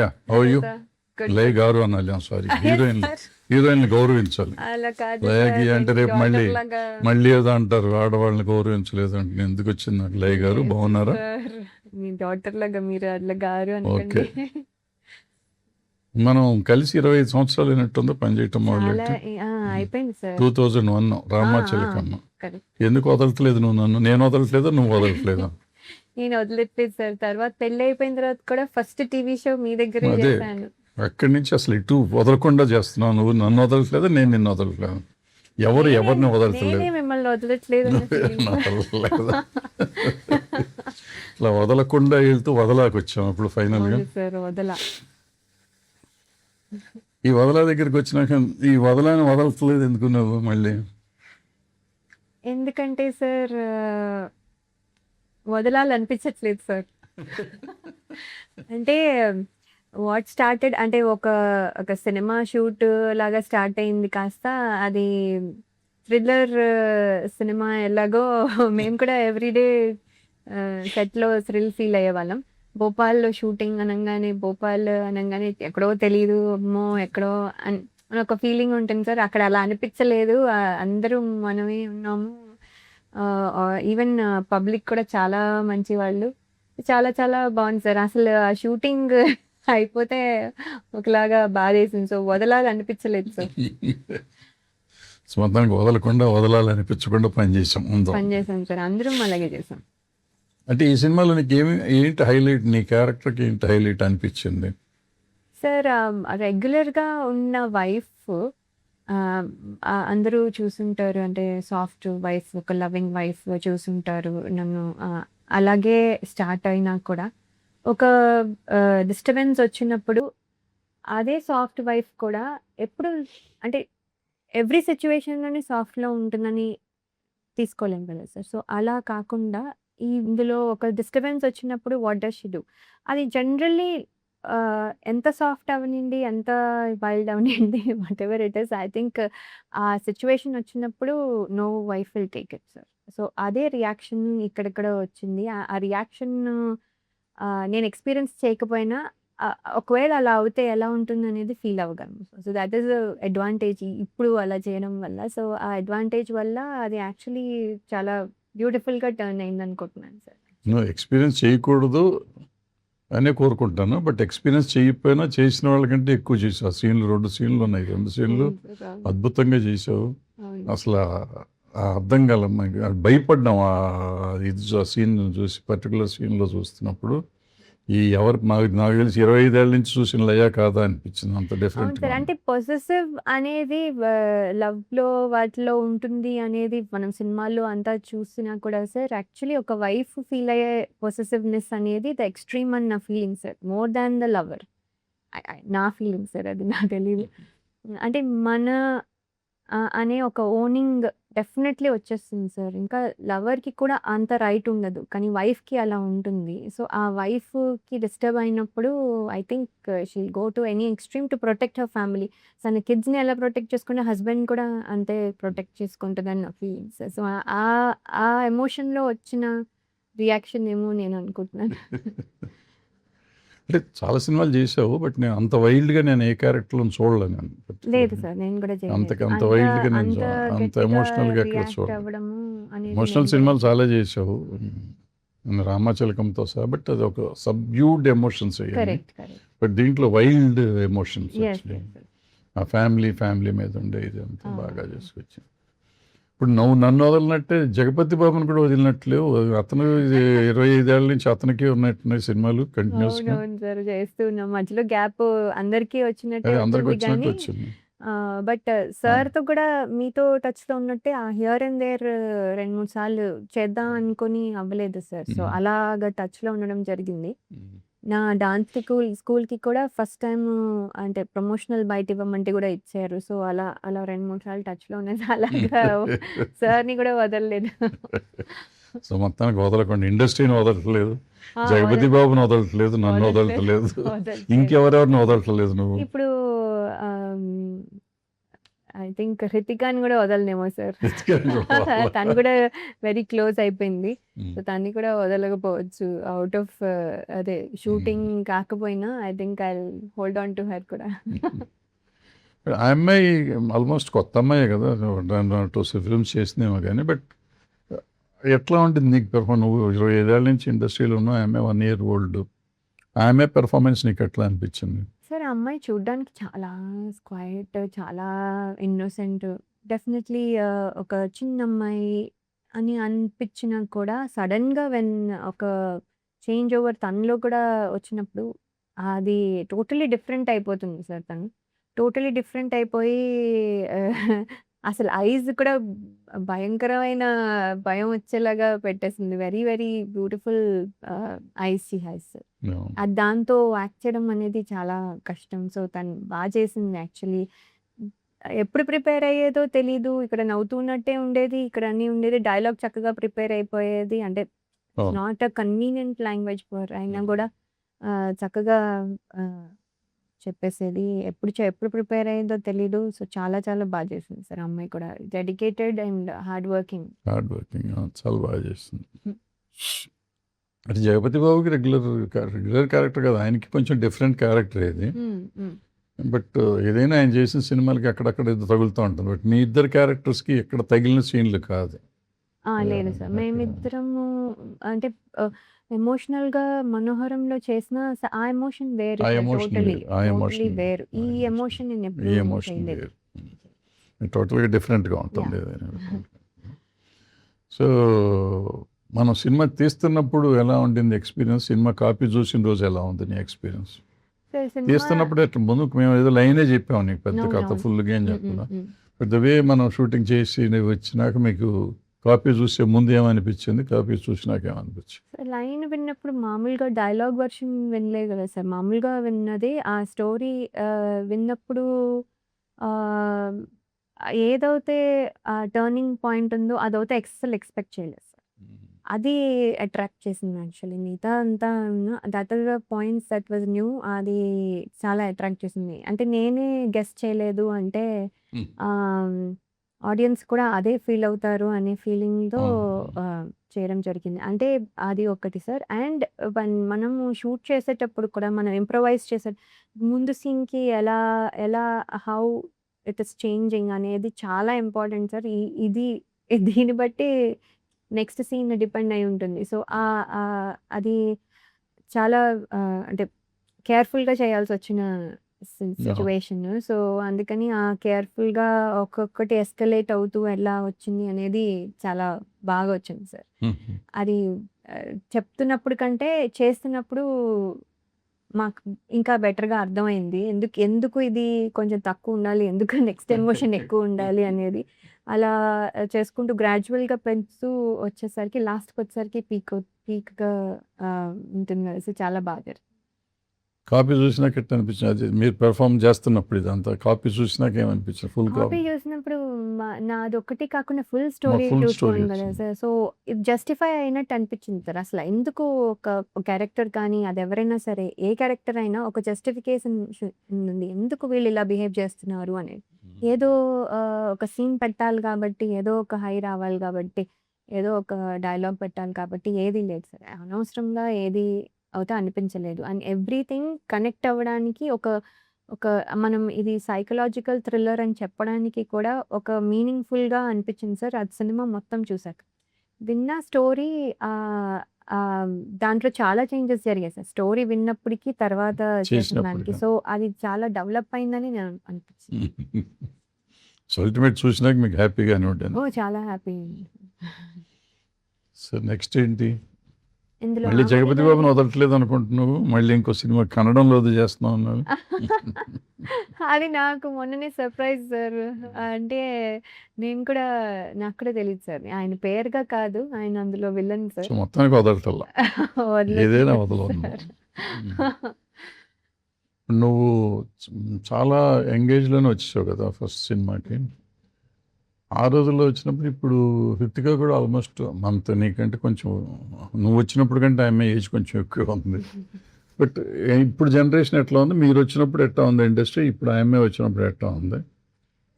Yeah how you Good, Laya good. గారు అనాలి sorry heroine గౌరవించాలి అలా కాదు లయకి సార్, అంటే నేను రేపు మళ్ళీ daughter లాగా. మళ్ళీ ఏదో అంటారు ఆడవాళ్ళని గౌరవించలేదు అంటే ఎందుకు వచ్చింది నాకు లయ గారు లేదు బాగున్నారా సార్, మీ డాటర్ లాగా మీరు అట్లా గారు ఓకే అనకండి. మనం కలిసి 25 సంవత్సరాలు అయినట్టుందో పనిచేయటం చాలా మొదలెట్టి అయిపోయింది సార్. 2001 రామాచలకమ్మ కరెక్ట్. ఎందుకు వదలట్లేదు నువ్వు నన్ను నేను వదలట్లేదు నువ్వు వదలట్లేదు నేను వదిలేట్లేదు సార్. తర్వాత పెళ్లి అయిపోయిన తర్వాత కూడా ఫస్ట్ టీవీ షో మీ దగ్గరే అదే. చేశాను. అక్కడి నుంచి అసలు ఇటు వదలకుండా చేస్తున్నావు నువ్వు నన్ను వదలట్లేదు నేను నిన్ను వదలట్లేదు ఎవరిని వదలట్లేదు నేనే మిమ్మల్ని వదలట్లేదు అన్న feeling. వదలట్లేదు ఇట్లా వదలకుండా వెళ్తూ వదలాకొచ్చాం ఇప్పుడు ఫైనల్గా అవును సార్, వదల. ఈ వదలా దగ్గరికి వచ్చినాక ఈ వదలని వదలట్లేదు ఎందుకు నువ్వు మళ్ళీ ఎందుకంటే సార్ వదలాలనిపించట్లేదు సార్. అంటే వాట్ స్టార్టెడ్ అంటే ఒక ఒక సినిమా షూట్ లాగా స్టార్ట్ అయింది, కాస్త అది థ్రిల్లర్ సినిమా ఎలాగో మేము కూడా ఎవ్రీడే సెట్లో థ్రిల్ ఫీల్ అయ్యేవాళ్ళం. భోపాల్లో షూటింగ్ అనగానే ఎక్కడో తెలియదు, అమ్మో ఎక్కడో అని ఒక ఫీలింగ్ ఉంటుంది సార్. అక్కడ అలా అనిపించలేదు. అందరూ మనమే ఉన్నాము. ఈవెన్ పబ్లిక్ కూడా చాలా మంచి వాళ్ళు. చాలా చాలా బాగుంది సార్. అసలు ఆ షూటింగ్ అయిపోతే ఒకలాగా బాధేసింది. సో వదలాలనిపించలేదు సార్. మొత్తానికి వదలకుండా వదలాలనిపించకుండా పనిచేసాం ముందు పనిచేసాం సార్, అందరం అలాగే చేసాం. అంటే ఈ సినిమాలో నీకు ఏంటి హైలైట్ నీ క్యారెక్టర్కి ఏంటి హైలైట్ అనిపించింది సార్ రెగ్యులర్గా ఉన్న వైఫ్ అందరూ చూసుంటారు, అంటే సాఫ్ట్ వైఫ్, ఒక లవింగ్ వైఫ్ చూసుంటారు నన్ను. అలాగే స్టార్ట్ అయినా కూడా ఒక డిస్టర్బెన్స్ వచ్చినప్పుడు అదే సాఫ్ట్ వైఫ్ కూడా ఎప్పుడు అంటే ఎవ్రీ సిచ్యువేషన్లోనే సాఫ్ట్లో ఉంటుందని తీసుకోలేం కదా సార్. సో అలా కాకుండా ఇందులో ఒక డిస్టర్బెన్స్ వచ్చినప్పుడు వాట్ డస్ షీ డూ, అది జనరల్లీ ఎంత సాఫ్ట్ అవనండి, ఎంత వైల్డ్ అవనండి, whatever it is, I think ఆ సిచ్యువేషన్ వచ్చినప్పుడు no wife will take it sir. So అదే రియాక్షన్ ఇక్కడెక్కడ వచ్చింది. ఆ రియాక్షన్ నేను ఎక్స్పీరియన్స్ చేయకపోయినా ఒకవేళ అలా అవుతే ఎలా ఉంటుంది అనేది ఫీల్ అవ్వగలను. సో దట్ ఈస్ అడ్వాంటేజ్ ఇప్పుడు అలా చేయడం వల్ల. సో ఆ అడ్వాంటేజ్ వల్ల అది యాక్చువల్లీ చాలా బ్యూటిఫుల్గా టర్న్ అయింది అనుకుంటున్నాను సార్. నువ్వు ఎక్స్పీరియన్స్ చేయకూడదు అనే కోరుకుంటాను, బట్ ఎక్స్పీరియన్స్ చేయకపోయినా చేసిన వాళ్ళకంటే ఎక్కువ చేసావు. ఆ సీన్లు 2 సీన్లు ఉన్నాయి, 2 సీన్లు అద్భుతంగా చేసావు. అసలు అర్థం కాలమ్మా, భయపడ్డాం ఇది సీన్ చూసి, పర్టికులర్ సీన్లో చూస్తున్నప్పుడు. నాకు తెలిసి 25 ఏళ్ళ నుంచి చూసిన లయా కాదా అనిపించింది, అంత డిఫరెంట్. అంటే పొసెసివ్ అనేది లవ్ లో వాటిలో ఉంటుంది అనేది మనం సినిమాల్లో అంతా చూసినా కూడా సార్, యాక్చువల్లీ ఒక వైఫ్ ఫీల్ అయ్యే పొసెసివ్నెస్ అనేది ద ఎక్స్ట్రీమ్ అని నా feeling sir, more than the lover. నా ఫీలింగ్ సార్, అది నాకు తెలియదు. అంటే మన అనే ఒక ఓనింగ్ డెఫినెట్లీ వచ్చేస్తుంది సార్. ఇంకా లవర్కి కూడా అంత రైట్ ఉండదు, కానీ వైఫ్కి అలా ఉంటుంది. సో ఆ వైఫ్కి డిస్టర్బ్ అయినప్పుడు I think she'll go to any extreme to protect her family. తన కిడ్స్ని ఎలా ప్రొటెక్ట్ చేసుకుంటే హస్బెండ్ కూడా అంతే ప్రొటెక్ట్ చేసుకుంటుందని నా ఫీలింగ్స్. సో ఆ ఎమోషన్లో వచ్చిన రియాక్షన్ ఏమో నేను అనుకుంటున్నాను. అంటే చాలా సినిమాలు చేసావు, బట్ నేను అంత వైల్డ్గా నేను ఏ క్యారెక్టర్లో చూడలేదు. నేను లేదు సార్, నేను కూడా అంత వైల్డ్గా నేను అంత ఎమోషనల్గా ఎక్కడ చూడలేదు. ఎమోషనల్ సినిమాలు చాలా చేసావు రామాచలకంతో సహా, బట్ అది ఒక సబ్డ్యూడ్ ఎమోషన్స్ అయ్యాయి. బట్ దీంట్లో వైల్డ్ ఎమోషన్స్ ఆ ఫ్యామిలీ మీద ఉండే ఇది అంతా బాగా చేసుకొచ్చి. ఇప్పుడు నువ్వు నన్ను వదలనట్టే జగపతి బాబుని కూడా వదిలినట్లేవు. అతను 25 ఏళ్ళ నుంచి అతనికి ఉన్నట్టున్నాయి సినిమాలు కంటిన్యూస్ గా. సార్ చేస్తూ ఉన్నాం, మధ్యలో గ్యాప్ అందరికీ అందరికి వచ్చినట్టు వచ్చింది. బట్ సార్ తో కూడా మీతో టచ్ లో ఉన్నట్టే ఆ హియర్ అండ్ దేర్ 2-3 సార్లు చేద్దాం అనుకుని అవ్వలేదు సార్. సో అలాగా టచ్ లో ఉండడం జరిగింది. నా డాన్స్ స్కూల్కి కూడా ఫస్ట్ టైం అంటే ప్రమోషనల్ బయట ఇవ్వమంటే కూడా ఇచ్చారు. సో అలా 2-3 సార్లు టచ్లో ఉన్నది. అలాగా సార్ని కూడా వదలలేదు. సో మొత్తానికి వదలకుండా ఇండస్ట్రీని వదలట్లేదు, జగపతి బాబుని వదలట్లేదు, నన్ను వదలట్లేదు, ఇంకెవరెవరిని వదలట్లేదు నువ్వు. ఇప్పుడు ఐ థింక్ హృతికాని కూడా వదలనేమో సార్. ఎత్తుకెళ్ళి రావాలా? తను కూడా వెరీ క్లోజ్ అయిపోయింది. ఉమ్, సో తన్ని కూడా వదలకపోవచ్చు. అవుట్ ఆఫ్ అదే ఉమ్. షూటింగ్ కాకపోయినా I think I hold on to her కూడా. ఆ అమ్మాయి ఆల్మోస్ట్ కొత్త అమ్మాయే కదా, 2 ఫిల్మ్స్ చేసిందేమో కానీ, బట్ ఎట్లా ఉంటుంది నీకు పెర్ఫార్మ్? నువ్వు 25 ఏళ్ళ నుంచి ఇండస్ట్రీలో ఉన్నావు, ఆమె 1 year ఓల్డ్. ఆమె పెర్ఫార్మెన్స్ నీకు ఎట్లా అనిపించింది? సార్ ఆ అమ్మాయి చూడ్డానికి చాలా క్వైట్, చాలా ఇన్నోసెంట్. డెఫినెట్లీ ఒక చిన్న అమ్మాయి అని అనిపించినా కూడా సడన్‌గా ఒక చేంజ్ ఓవర్ తనలో కూడా వచ్చినప్పుడు అది టోటల్లీ డిఫరెంట్ అయిపోతుంది సార్ తను. టోటల్లీ డిఫరెంట్ అయిపోయి అసలు ఐస్ కూడా భయంకరమైన భయం వచ్చేలాగా పెట్టేసింది. Very very beautiful eyes she has. No. అది దాంతో యాక్ట్ చేయడం అనేది చాలా కష్టం. సో తను చేసింది యాక్చువల్లీ. ఎప్పుడు ప్రిపేర్ అయ్యేదో తెలీదు. ఇక్కడ నవ్వుతున్నట్టే ఉండేది. ఇక్కడ అన్నీ ఉండేది. డైలాగ్ చక్కగా ప్రిపేర్ అయిపోయేది. అంటే Oh. Not a convenient language for అయినా కూడా చక్కగా చెప్పేసేది. ఎప్పుడు ప్రిపేర్ అయ్యిందో తెలీదు. సో చాలా చాలా బాగా చేసింది సార్ ఆ అమ్మాయి కూడా. Dedicated and hard working. Hard working, చాలా బాగా చేస్తుంది. అంటే జగపతి బాబుకి రెగ్యులర్ క్యారెక్టర్ కదా, ఆయనకి కొంచెం డిఫరెంట్ క్యారెక్టర్ ఇది. బట్ ఏదైనా ఆయన చేసిన సినిమాలకి అక్కడక్కడ ఇది తగులుతూ ఉంటుంది. బట్ మీ ఇద్దరు క్యారెక్టర్స్కి ఎక్కడ తగిలిన సీన్లు కాదు. లేదు సార్. మేమిద్దరము అంటే ఎమోషనల్‌గా 'మనోహరంలో' చేసిన ఆ ఎమోషన్ వేరు ఆ సార్. ఎమోషన్ టోటలీ, వేరు, ఆ టోటలీ ఎమోషన్ వేరు. వేరు, ఈ ఆ ఎమోషన్ ఎమోషన్ నేను ఈ ఎప్పుడూ ఎమోషన్ చేయలేదు. వేరు, టోటల్గా డిఫరెంట్గా ఉంటుంది యాహ్! ఏదైనా. సో మనం సినిమా తీస్తున్నప్పుడు ఎలా ఉండింది ఎక్స్పీరియన్స్? సినిమా కాపీ చూసిన రోజు ఎలా ఉంది నీ ఎక్స్పీరియన్స్? సార్ సినిమా తీస్తున్నప్పుడు ఎట్లా? ముందు మేము ఏదో లైనే చెప్పాము నీకు, పెద్ద కథ అవునవును. ఫుల్గా ఏం హ్మ్. చెప్పకుండా. హ్మ్. హ్మ్. బట్ ద వే మనం షూటింగ్ చేసి నువ్వు వచ్చినాక మీకు కాపీ చూసే ముందు ఏమనిపించింది, కాపీ చూసినాక ఏమనిపించింది? సార్ లైన్ విన్నప్పుడు మామూలుగా డైలాగ్ వర్షన్ వినలేదు కదా సార్. మామూలుగా విన్నది ఆ స్టోరీ విన్నప్పుడు ఆహ్, ఏదైతే టర్నింగ్ పాయింట్ ఉందో అదైతే అస్సలు ఎక్స్‌పెక్ట్ చేయలేదు సార్. అది అట్రాక్ట్ చేసింది యాక్చువల్లీ. మిగతా అంతా that are the points that was new. అది చాలా అట్రాక్ట్ చేసింది. అంటే నేనే గెస్ చేయలేదు అంటే Hmm. ఆడియన్స్ కూడా అదే ఫీల్ అవుతారు అనే ఫీలింగ్‌తో Hmm. చేయడం జరిగింది. అంటే అది ఒకటి సార్. అండ్ మనము షూట్ చేసేటప్పుడు కూడా మనం ఇంప్రొవైజ్ చేసే ముందు సీన్‌కి ఎలా ఎలా హౌ ఇట్ ఈస్ చేంజింగ్ అనేది చాలా ఇంపార్టెంట్ సార్. ఇది దీన్ని బట్టి నెక్స్ట్ సీన్ డిపెండ్ అయి ఉంటుంది. సో, అది చాలా అంటే కేర్‌ఫుల్‌గా చేయాల్సొచ్చిన Yeah. సిట్యుయేషన్. సో, అందుకని కేర్‌ఫుల్‌గా ఒక్కొక్కటి ఎస్కలేట్ అవుతూ ఎలా వచ్చింది అనేది చాలా బాగా వచ్చింది సార్. Mhm. అది చెప్తున్నప్పుడు కంటే చేస్తున్నప్పుడు మాకు ఇంకా బెటర్‌గా అర్థమైంది. ఎందుకు ఇది కొంచెం తక్కువ ఉండాలి, ఎందుకు నెక్స్ట్ ఎమోషన్ ఎక్కువ ఉండాలి అనేది. అలా చేసుకుంటూ గ్రాడ్యువల్‌గా పెంచుతూ వచ్చేసరికి లాస్ట్‌కొచ్చేసరికి పీక్‌గా ఉంటుంది కదా! సో, చాలా బాగా జరిగింది. కాపీ చూసినాక ఎట్లా అనిపించింది? అది మీరు పెర్ఫార్మ్ చేస్తున్నప్పుడు ఇదంతా కాపీ చూసినాక ఏమనిపించింది? ఫుల్ కాపీ కాపీ చూసినప్పుడు నాదొక్కటి కాకుండా ఫుల్ స్టోరీ ఫుల్ స్టోరీ చూసుకోను కదా వచ్చింది. సార్. సో, ఇది జస్టిఫై అయినట్టు అనిపించింది సార్. అసలు ఎందుకు ఒక క్యారెక్టర్ కానీ అది ఎవరైనా సరే, ఏ క్యారెక్టర్ అయినా ఒక జస్టిఫికేషన్ ఉంది. ఎందుకు వీళ్ళు ఇలా బిహేవ్ చేస్తున్నారు అనేది. ఏదో ఒక సీన్ పెట్టాలి కాబట్టి, ఏదో ఒక హై రావాలి కాబట్టి, ఏదో ఒక డైలాగ్ పెట్టాలి కాబట్టి ఏది లేదు సార్. అనవసరంగా ఏది అయితే అనిపించలేదు. అండ్ ఎవ్రీథింగ్ కనెక్ట్ అవ్వడానికి ఒక మనం ఇది సైకలాజికల్ థ్రిల్లర్ అని చెప్పడానికి కూడా ఒక మీనింగ్‌ఫుల్‌గా అనిపించింది సార్. అది సినిమా మొత్తం చూసాక. విన్న స్టోరీ దాంట్లో చాలా చేంజెస్ జరిగాయి సార్. స్టోరీ విన్నప్పటికి తర్వాత చేసిన దానికి. చేసినప్పుడు సో, అది చాలా డెవలప్ అయిందని నేను అనిపించింది. సో అల్టిమేట్ చూసినాక మీకు హ్యాపీగానే ఉంటుంది. చాలా హ్యాపీ. సో నెక్స్ట్ ఏంటి? ఇందులో మళ్ళీ ఆమని జగపతి గారి బాబుని వదలట్లేదు అనుకుంటున్నావు, మళ్ళీ ఇంకో సినిమా కన్నడంలో చేస్తున్నావు అన్నావు. అది నాకు మొన్ననే సర్ప్రైజ్ సార్. అంటే నాకు కూడా తెలీదు సార్. ఆయన పేరుగా కాదు. ఆయన అందులో విలన్ సో సార్. మొత్తానికి వదలటల్లా, ఏదైనా వదలట్లేదు వదలవు సార్. నువ్వు చాలా ఎంగేజ్లోనే వచ్చేసావు కదా ఫస్ట్ సినిమాకి. ఆ రోజుల్లో వచ్చినప్పుడు ఇప్పుడు హృతిక కూడా ఆల్మోస్ట్ మనతో నీకంటే కొంచెం, నువ్వు వచ్చినప్పుడు కంటే ఆమె ఏజ్ కొంచెం ఎక్కువ ఉంది. బట్ ఇప్పుడు జనరేషన్ ఎట్లా ఉంది, మీరు వచ్చినప్పుడు ఎట్లా ఉంది ఇండస్ట్రీ, ఇప్పుడు ఆమె వచ్చినప్పుడు ఎట్లా ఉంది?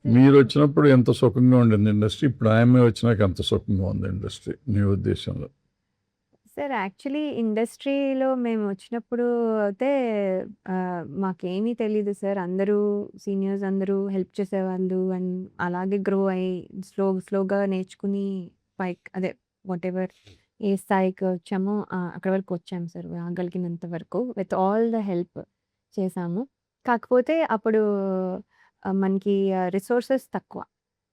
మీరు వచ్చినప్పుడు ఎంత సుఖంగా ఉండింది ఇండస్ట్రీ, ఇప్పుడు ఆమె వచ్చినాక ఎంత సుఖంగా ఉంది ఇండస్ట్రీ మీ ఉద్దేశంలో? సార్ యాక్చువల్లీ ఇండస్ట్రీలో మేము వచ్చినప్పుడు అయితే మాకేమీ తెలీదు సార్. అందరూ సీనియర్స్ అందరూ హెల్ప్ చేసేవాళ్ళు. అండ్ అలాగే గ్రో అయ్యి స్లోగా నేర్చుకుని అదే వాటెవర్ ఏ స్థాయికి వచ్చామో అక్కడి వరకు వచ్చాము సార్. రాగలిగినంత వరకు విత్ ఆల్ ద హెల్ప్ చేశాము. కాకపోతే అప్పుడు మనకి రిసోర్సెస్ తక్కువ.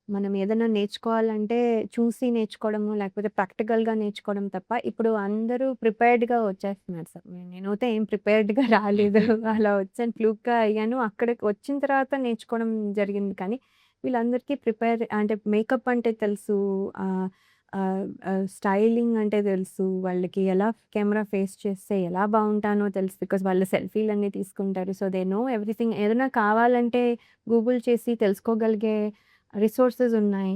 మనం ఏదైనా నేర్చుకోవాలంటే చూసి నేర్చుకోవడము, లేకపోతే ప్రాక్టికల్‌గా నేర్చుకోవడం తప్ప, ఇప్పుడు అందరూ ప్రిపేర్డ్‌గా వచ్చేస్తున్నారు సార్. నేనైతే ఏం ప్రిపేర్డ్‌గా రాలేదు. అలా వచ్చాను, ఫ్లూక్‌గా అయ్యాను. అక్కడికి వచ్చిన తర్వాత నేర్చుకోవడం జరిగింది. కానీ వీళ్ళందరికీ ప్రిపేర్ అంటే మేకప్ అంటే తెలుసు. ఆహ్, ఆహ్, స్టైలింగ్ అంటే తెలుసు. వాళ్ళకి ఎలా కెమెరా ఫేస్ చేస్తే ఎలా బావుంటానో తెలుసు. బికాజ్ వాళ్ళు సెల్ఫీలన్నీ తీసుకుంటారు. So, they know everything. ఏదైనా కావాలంటే గూగుల్ చేసి తెలుసుకోగలిగే రిసోర్సెస్ ఉన్నాయి.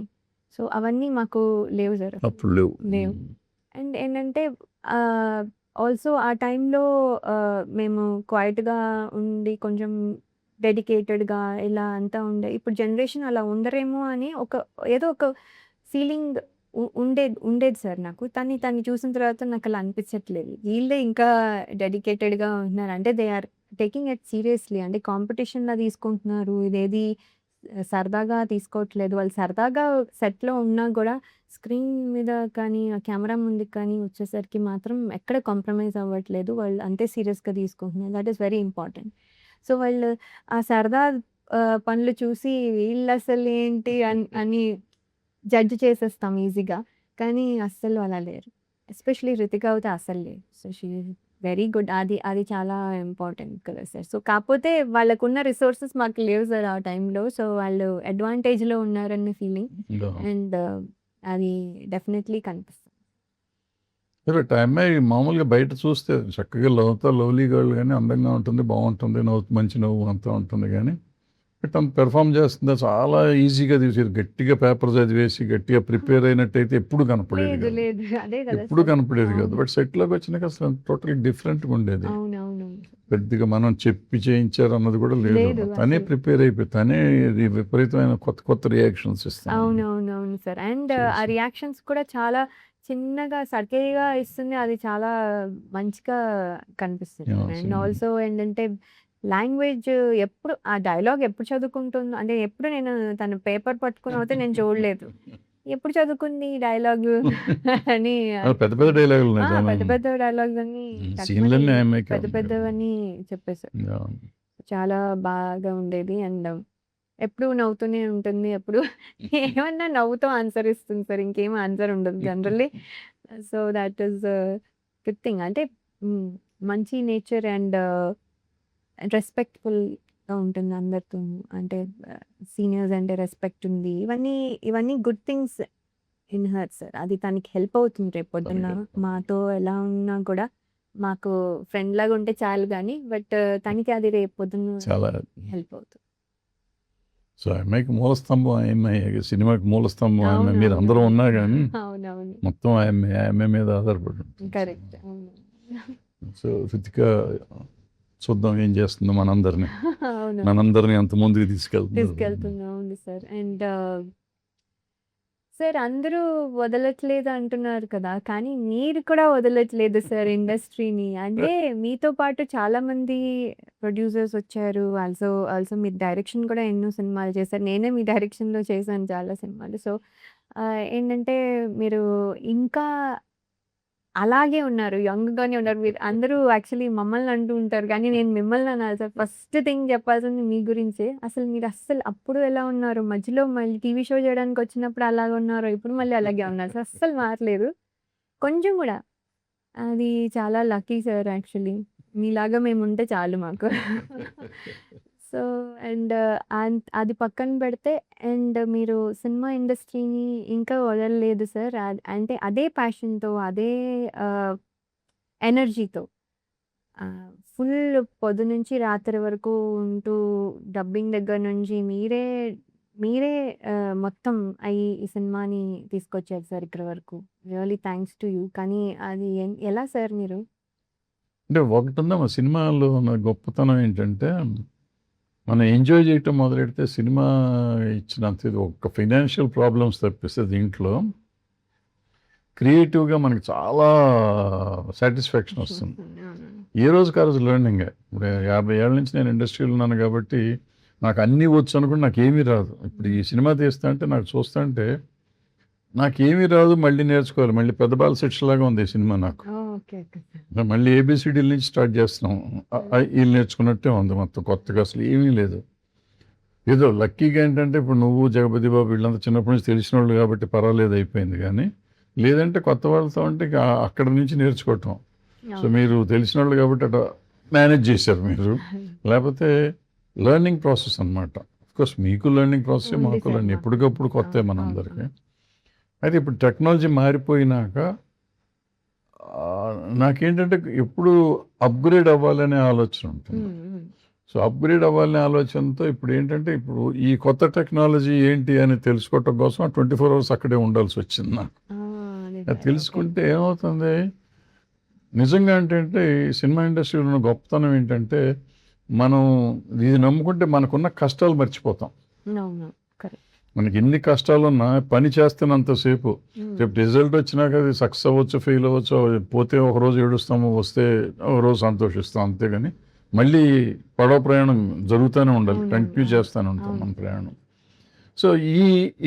సో, అవన్నీ మాకు లేవు సార్. అప్పుడు లేవు. లేవు. అండ్ ఏంటంటే ఆల్సో ఆ టైంలో మేము క్వైట్‌గా ఉండి కొంచెం డెడికేటెడ్‌గా ఇలా అంతా ఉండే. ఇప్పుడు జనరేషన్ అలా ఉండరేమో అని ఏదో ఒక ఫీలింగ్ ఉండేది సార్ నాకు. తన్ని చూసిన తర్వాత నాకలా అనిపించట్లేదు. వీళ్ళే ఇంకా డెడికేటెడ్‌గా ఉంటున్నారు. అంటే they are taking it seriously. అంటే కాంపిటీషన్‌లా తీసుకుంటున్నారు. ఇదేది సరదాగా తీసుకోవట్లేదు. వాళ్ళు సరదాగా సెట్‌లో ఉన్నా గూడా స్క్రీన్ మీద కానీ, ఆ కెమెరా ముందుకు కానీ వచ్చేసరికి మాత్రం ఎక్కడ కాంప్రమైజ్ అవ్వట్లేదు. వాళ్ళు అంతే సీరియస్‌గా తీసుకుంటున్నారు. That is very important. So, వాళ్ళు ఆ సరదా పనులు చూసి వీళ్ళసలేంటి అని జడ్జ్ చేసేస్తాం ఈజీగా. కానీ అస్సలు అలా లేరు. ఎస్పెషల్లీ రితిక అయితే అస్సలు లేదు. So, she is very good. అది చాలా ఇంపార్టెంట్ కదా సార్. సో, కాపోతే వాళ్ళకున్న రిసోర్సెస్ మాకు లేవు సార్ ఆ టైంలో. సో, వాళ్ళు అడ్వాంటేజ్‌లో ఉన్నారన్న ఫీలింగ్. యాహ్! అండ్ అది డెఫినెట్‌లీ కనిపిస్తుంది. కరెక్ట్. ఆ అమ్మాయి మామూలుగా బయట చూస్తే చక్కగా లవ్లీ గర్ల్ గాని, అందంగా ఉంటుంది, బావుంటుంది, మంచి నవ్వు అంతా ఉంటుంది గానీ, తను పెర్ఫార్మ్ చేస్తుందా చాలా ఈజీగా తీసేది. గట్టిగా పేపర్ చదివేసి, గట్టిగా ప్రిపేర్ అయినట్టయితే ఎప్పుడు కనపడేది లేదు. కాదు. లేదు. అదే కదా ఎప్పుడు సార్. కనపడేది కాదు. అవును. బట్ సెట్‌లోకి వచ్చినాక అసలు టోటల్లీ డిఫరెంట్‌గా ఉండేది. అవునవును. పెద్దగా మనం చెప్పి చేయించారు అన్నది కూడా లేదు. లేదు తనే అసలు. ప్రిపేర్ అయిపోయి, తనే విపరీతమైన కొత్త రియాక్షన్స్ ఇస్తా ఉంది. అవునవునవును సార్. అండ్ ఆ చేసి. రియాక్షన్స్ కూడా చాలా చిన్నగా, సటిల్‌గా ఇస్తుంది. అది చాలా మంచిగా కనిపిస్తుంది. యాహ్! And cinema. ఆల్సో ఏంటంటే లాంగ్వేజ్ ఎప్పుడు ఆ డైలాగ్ ఎప్పుడు చదువుకుంటుందో అంటే ఎప్పుడు నేను తను పేపర్ పట్టుకొని అయితే నేను చూడలేదు. ఎప్పుడు చదువుకుంది ఈ డైలాగు అని పెద్ద పెద్ద డైలాగులు ఉన్నాయి పెద్ద చాలా. పెద్ద డైలాగ్స్ అన్నీ టక్‌మని సీన్‌లన్నీ ఆ అమ్మాయికే పెద్ద ఉన్నాయి. పెద్దవన్నీ చెప్పేసారు. యాహ్! చాలా బాగా ఉండేది. అండ్ ఎప్పుడు నవ్వుతూనే ఉంటుంది. ఎప్పుడు ఏమన్నా నవ్వుతూ ఆన్సర్ ఇస్తుంది సార్. ఇంకేం ఆన్సర్ ఉండదు generally. So, that is good thing. అంటే హ్మ్. మంచి నేచర్ అండ్ రెస్పెక్ట్‌ఫుల్‌గా ఉంటుంది అందరితోను. అంటే సీనియర్స్ అంటే రెస్పెక్ట్ ఉంది. ఇవన్నీ good things in her sir. అది తనకి హెల్ప్ అవుతుంది రేపొద్దున్న. మాతో ఎలా ఉన్నా కూడా మాకు ఫ్రెండ్‌లాగా ఉంటే చాలు గానీ, బట్ తనకి అది రేపొద్దున్న చాలా హెల్ప్ అవుతుంది. సో, ఆ అమ్మాయికి మూలస్తంభం ఆ అమ్మాయే. సినిమాకి మూలస్తంభం ఆ అమ్మాయి. మీరు అందరూ అవునవునవును. ఉన్నా గానీ, అవునవును. మొత్తం ఆ అమ్మాయి మీద ఆధారపడి ఉంటుంది. కరెక్ట్. అవును. సో, రితిక చూద్దాం ఏం చేస్తుందో మనందరిని. అవును. మనందరిని ఎంత ముందుకు తీసుకెళ్తుందో. తీసుకెళ్తుంది. అవును సార్. అండ్ సార్ అందరూ వదలట్లేదు అంటున్నారు కదా! కానీ మీరు కూడా వదలట్లేదు సార్ ఇండస్ట్రీని. అంటే మీతో పాటు చాలామంది ప్రొడ్యూసర్స్ వచ్చారు. ఆల్సో మీరు డైరెక్షన్ కూడా ఎన్నో సినిమాలు చేశారు. నేనే మీ డైరెక్షన్‌లో చేశాను చాలా సినిమాలు. సో, ఏంటంటే మీరు ఇంకా అలాగే ఉన్నారు. యంగ్‌గానే ఉన్నారు. మీరు అందరూ యాక్చువల్లీ మమ్మల్ని అంటూ ఉంటారు. కానీ నేను మిమ్మల్ని అనాలి సార్. ఫస్ట్ థింగ్ చెప్పాల్సింది మీ గురించే. అసలు మీరు అప్పుడు ఎలా ఉన్నారు? మధ్యలో మళ్ళీ టీవీ షో చేయడానికొచ్చినప్పుడు అలాగే ఉన్నారు. ఇప్పుడు మళ్ళీ అలాగే ఉన్నారు. సో, అస్సలు మారలేదు. కొంచెం గూడా. అది చాలా లక్కీ సార్ యాక్చువల్లీ. మీలాగా మేముంటే చాలు మాకు. సో, అండ్ అది పక్కన పెడితే అండ్ మీరు సినిమా ఇండస్ట్రీని ఇంకా వదలలేదు సార్. అంటే అదే ప్యాషన్‌తో, అదే ఆహ్, ఎనర్జీతో ఫుల్ పొద్దునుంచి రాత్రి వరకు ఉంటూ డబ్బింగ్ దగ్గర నుంచి మీరే మొత్తం ఈ సినిమాని తీసుకొచ్చారు సార్ ఇక్కడి వరకు. Really thanks to you. కానీ అది ఎలా సార్ మీరు? అంటే ఒకటుందమ్మా సినిమాలో ఉన్న గొప్పతనం ఏంటంటే, మనం ఎంజాయ్ చేయటం మొదలెడితే సినిమా ఇచ్చినంత ఇది ఒక ఫైనాన్షియల్ ప్రాబ్లమ్స్ తప్పిస్తే దీంట్లో క్రియేటివ్గా మనకి చాలా సాటిస్ఫాక్షన్ వస్తుంది. ఏ రోజుకి ఆ రోజు లెర్నింగ్. ఇప్పుడు 50 ఏళ్ళ నుంచి నేను ఇండస్ట్రీలో ఉన్నాను కాబట్టి నాకు అన్నీ వచ్చు అనుకుంటే నాకేమీ రాదు. ఇప్పుడు ఈ సినిమా తీస్తా అంటే నాకు చూస్తా అంటే నాకేమీ రాదు, మళ్ళీ నేర్చుకోవాలి. మళ్ళీ పెద్ద బాల శిక్ష లాగా ఉంది ఈ సినిమా నాకు. మళ్ళీ ఏబిసిడీల నుంచి స్టార్ట్ చేస్తున్నాం. వీళ్ళు నేర్చుకున్నట్టే ఉంది మొత్తం, కొత్తగా అసలు ఏమీ లేదు. ఏదో లక్కీగా ఏంటంటే ఇప్పుడు నువ్వు జగపతి బాబు వీళ్ళంతా చిన్నప్పటి నుంచి తెలిసిన వాళ్ళు కాబట్టి పర్వాలేదు అయిపోయింది. కానీ లేదంటే కొత్త వాళ్ళతో అంటే అక్కడ నుంచి నేర్చుకోవటం. సో మీరు తెలిసిన వాళ్ళు కాబట్టి అట్లా మేనేజ్ చేశారు మీరు. లేకపోతే లెర్నింగ్ ప్రాసెస్ అనమాట. అఫ్కోర్స్ మీకు లెర్నింగ్ ప్రాసెస్, మాకు లెర్నింగ్ ఎప్పటికప్పుడు కొత్త మనందరికీ. అయితే ఇప్పుడు టెక్నాలజీ మారిపోయినాక నాకేంటంటే ఎప్పుడు అప్గ్రేడ్ అవ్వాలనే ఆలోచన ఉంటుంది. సో అప్గ్రేడ్ అవ్వాలనే ఆలోచనతో ఇప్పుడు ఏంటంటే ఇప్పుడు ఈ కొత్త టెక్నాలజీ ఏంటి అని తెలుసుకోవటం కోసం 24 hours అక్కడే ఉండాల్సి వచ్చింది నాకు. అది తెలుసుకుంటే ఏమవుతుంది నిజంగా అంటే ఈ సినిమా ఇండస్ట్రీలో ఉన్న గొప్పతనం ఏంటంటే మనం ఇది నమ్ముకుంటే మనకున్న కష్టాలు మర్చిపోతాం. మనకి ఎన్ని కష్టాలు ఉన్నా పని చేస్తున్నంతసేపు రేపు రిజల్ట్ వచ్చినాక అది సక్సెస్ అవ్వచ్చు, ఫెయిల్ అవ్వచ్చు, పోతే ఒకరోజు ఏడుస్తాము, వస్తే ఒకరోజు సంతోషిస్తాం, అంతేగాని మళ్ళీ పడవ ప్రయాణం జరుగుతూనే ఉండాలి, కంటిన్యూ చేస్తూనే ఉంటాం మన ప్రయాణం. సో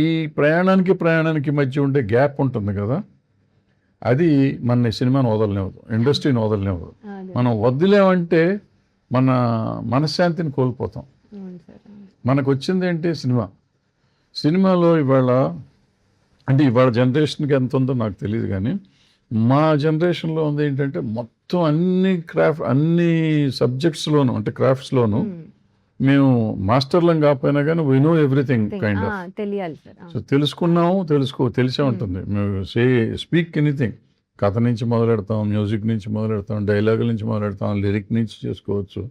ఈ ప్రయాణానికి మధ్య ఉండే గ్యాప్ ఉంటుంది కదా, అది మన సినిమాను వదలనివ్వదు, ఇండస్ట్రీని వదలనివ్వదు. మనం వదిలేమంటే మన మనశ్శాంతిని కోల్పోతాం. మనకు వచ్చింది ఏంటి సినిమాలో ఇవాళ జనరేషన్కి ఎంత ఉందో నాకు తెలియదు, కానీ మా జనరేషన్లో ఉంది ఏంటంటే మొత్తం అన్ని సబ్జెక్ట్స్లోను అంటే క్రాఫ్ట్స్లోను మేము మాస్టర్లం కాకపోయినా కానీ we know everything kind of. తెలియాలి సార్. సో తెలుసుకున్నాము, తెలిసే ఉంటుంది. మేము స్పీక్ ఎనీథింగ్, కథ నుంచి మొదలెడతాం, మ్యూజిక్ నుంచి మొదలెడతాం, డైలాగుల నుంచి మొదలెడతాం, లిరిక్ నుంచి చేసుకోవచ్చు,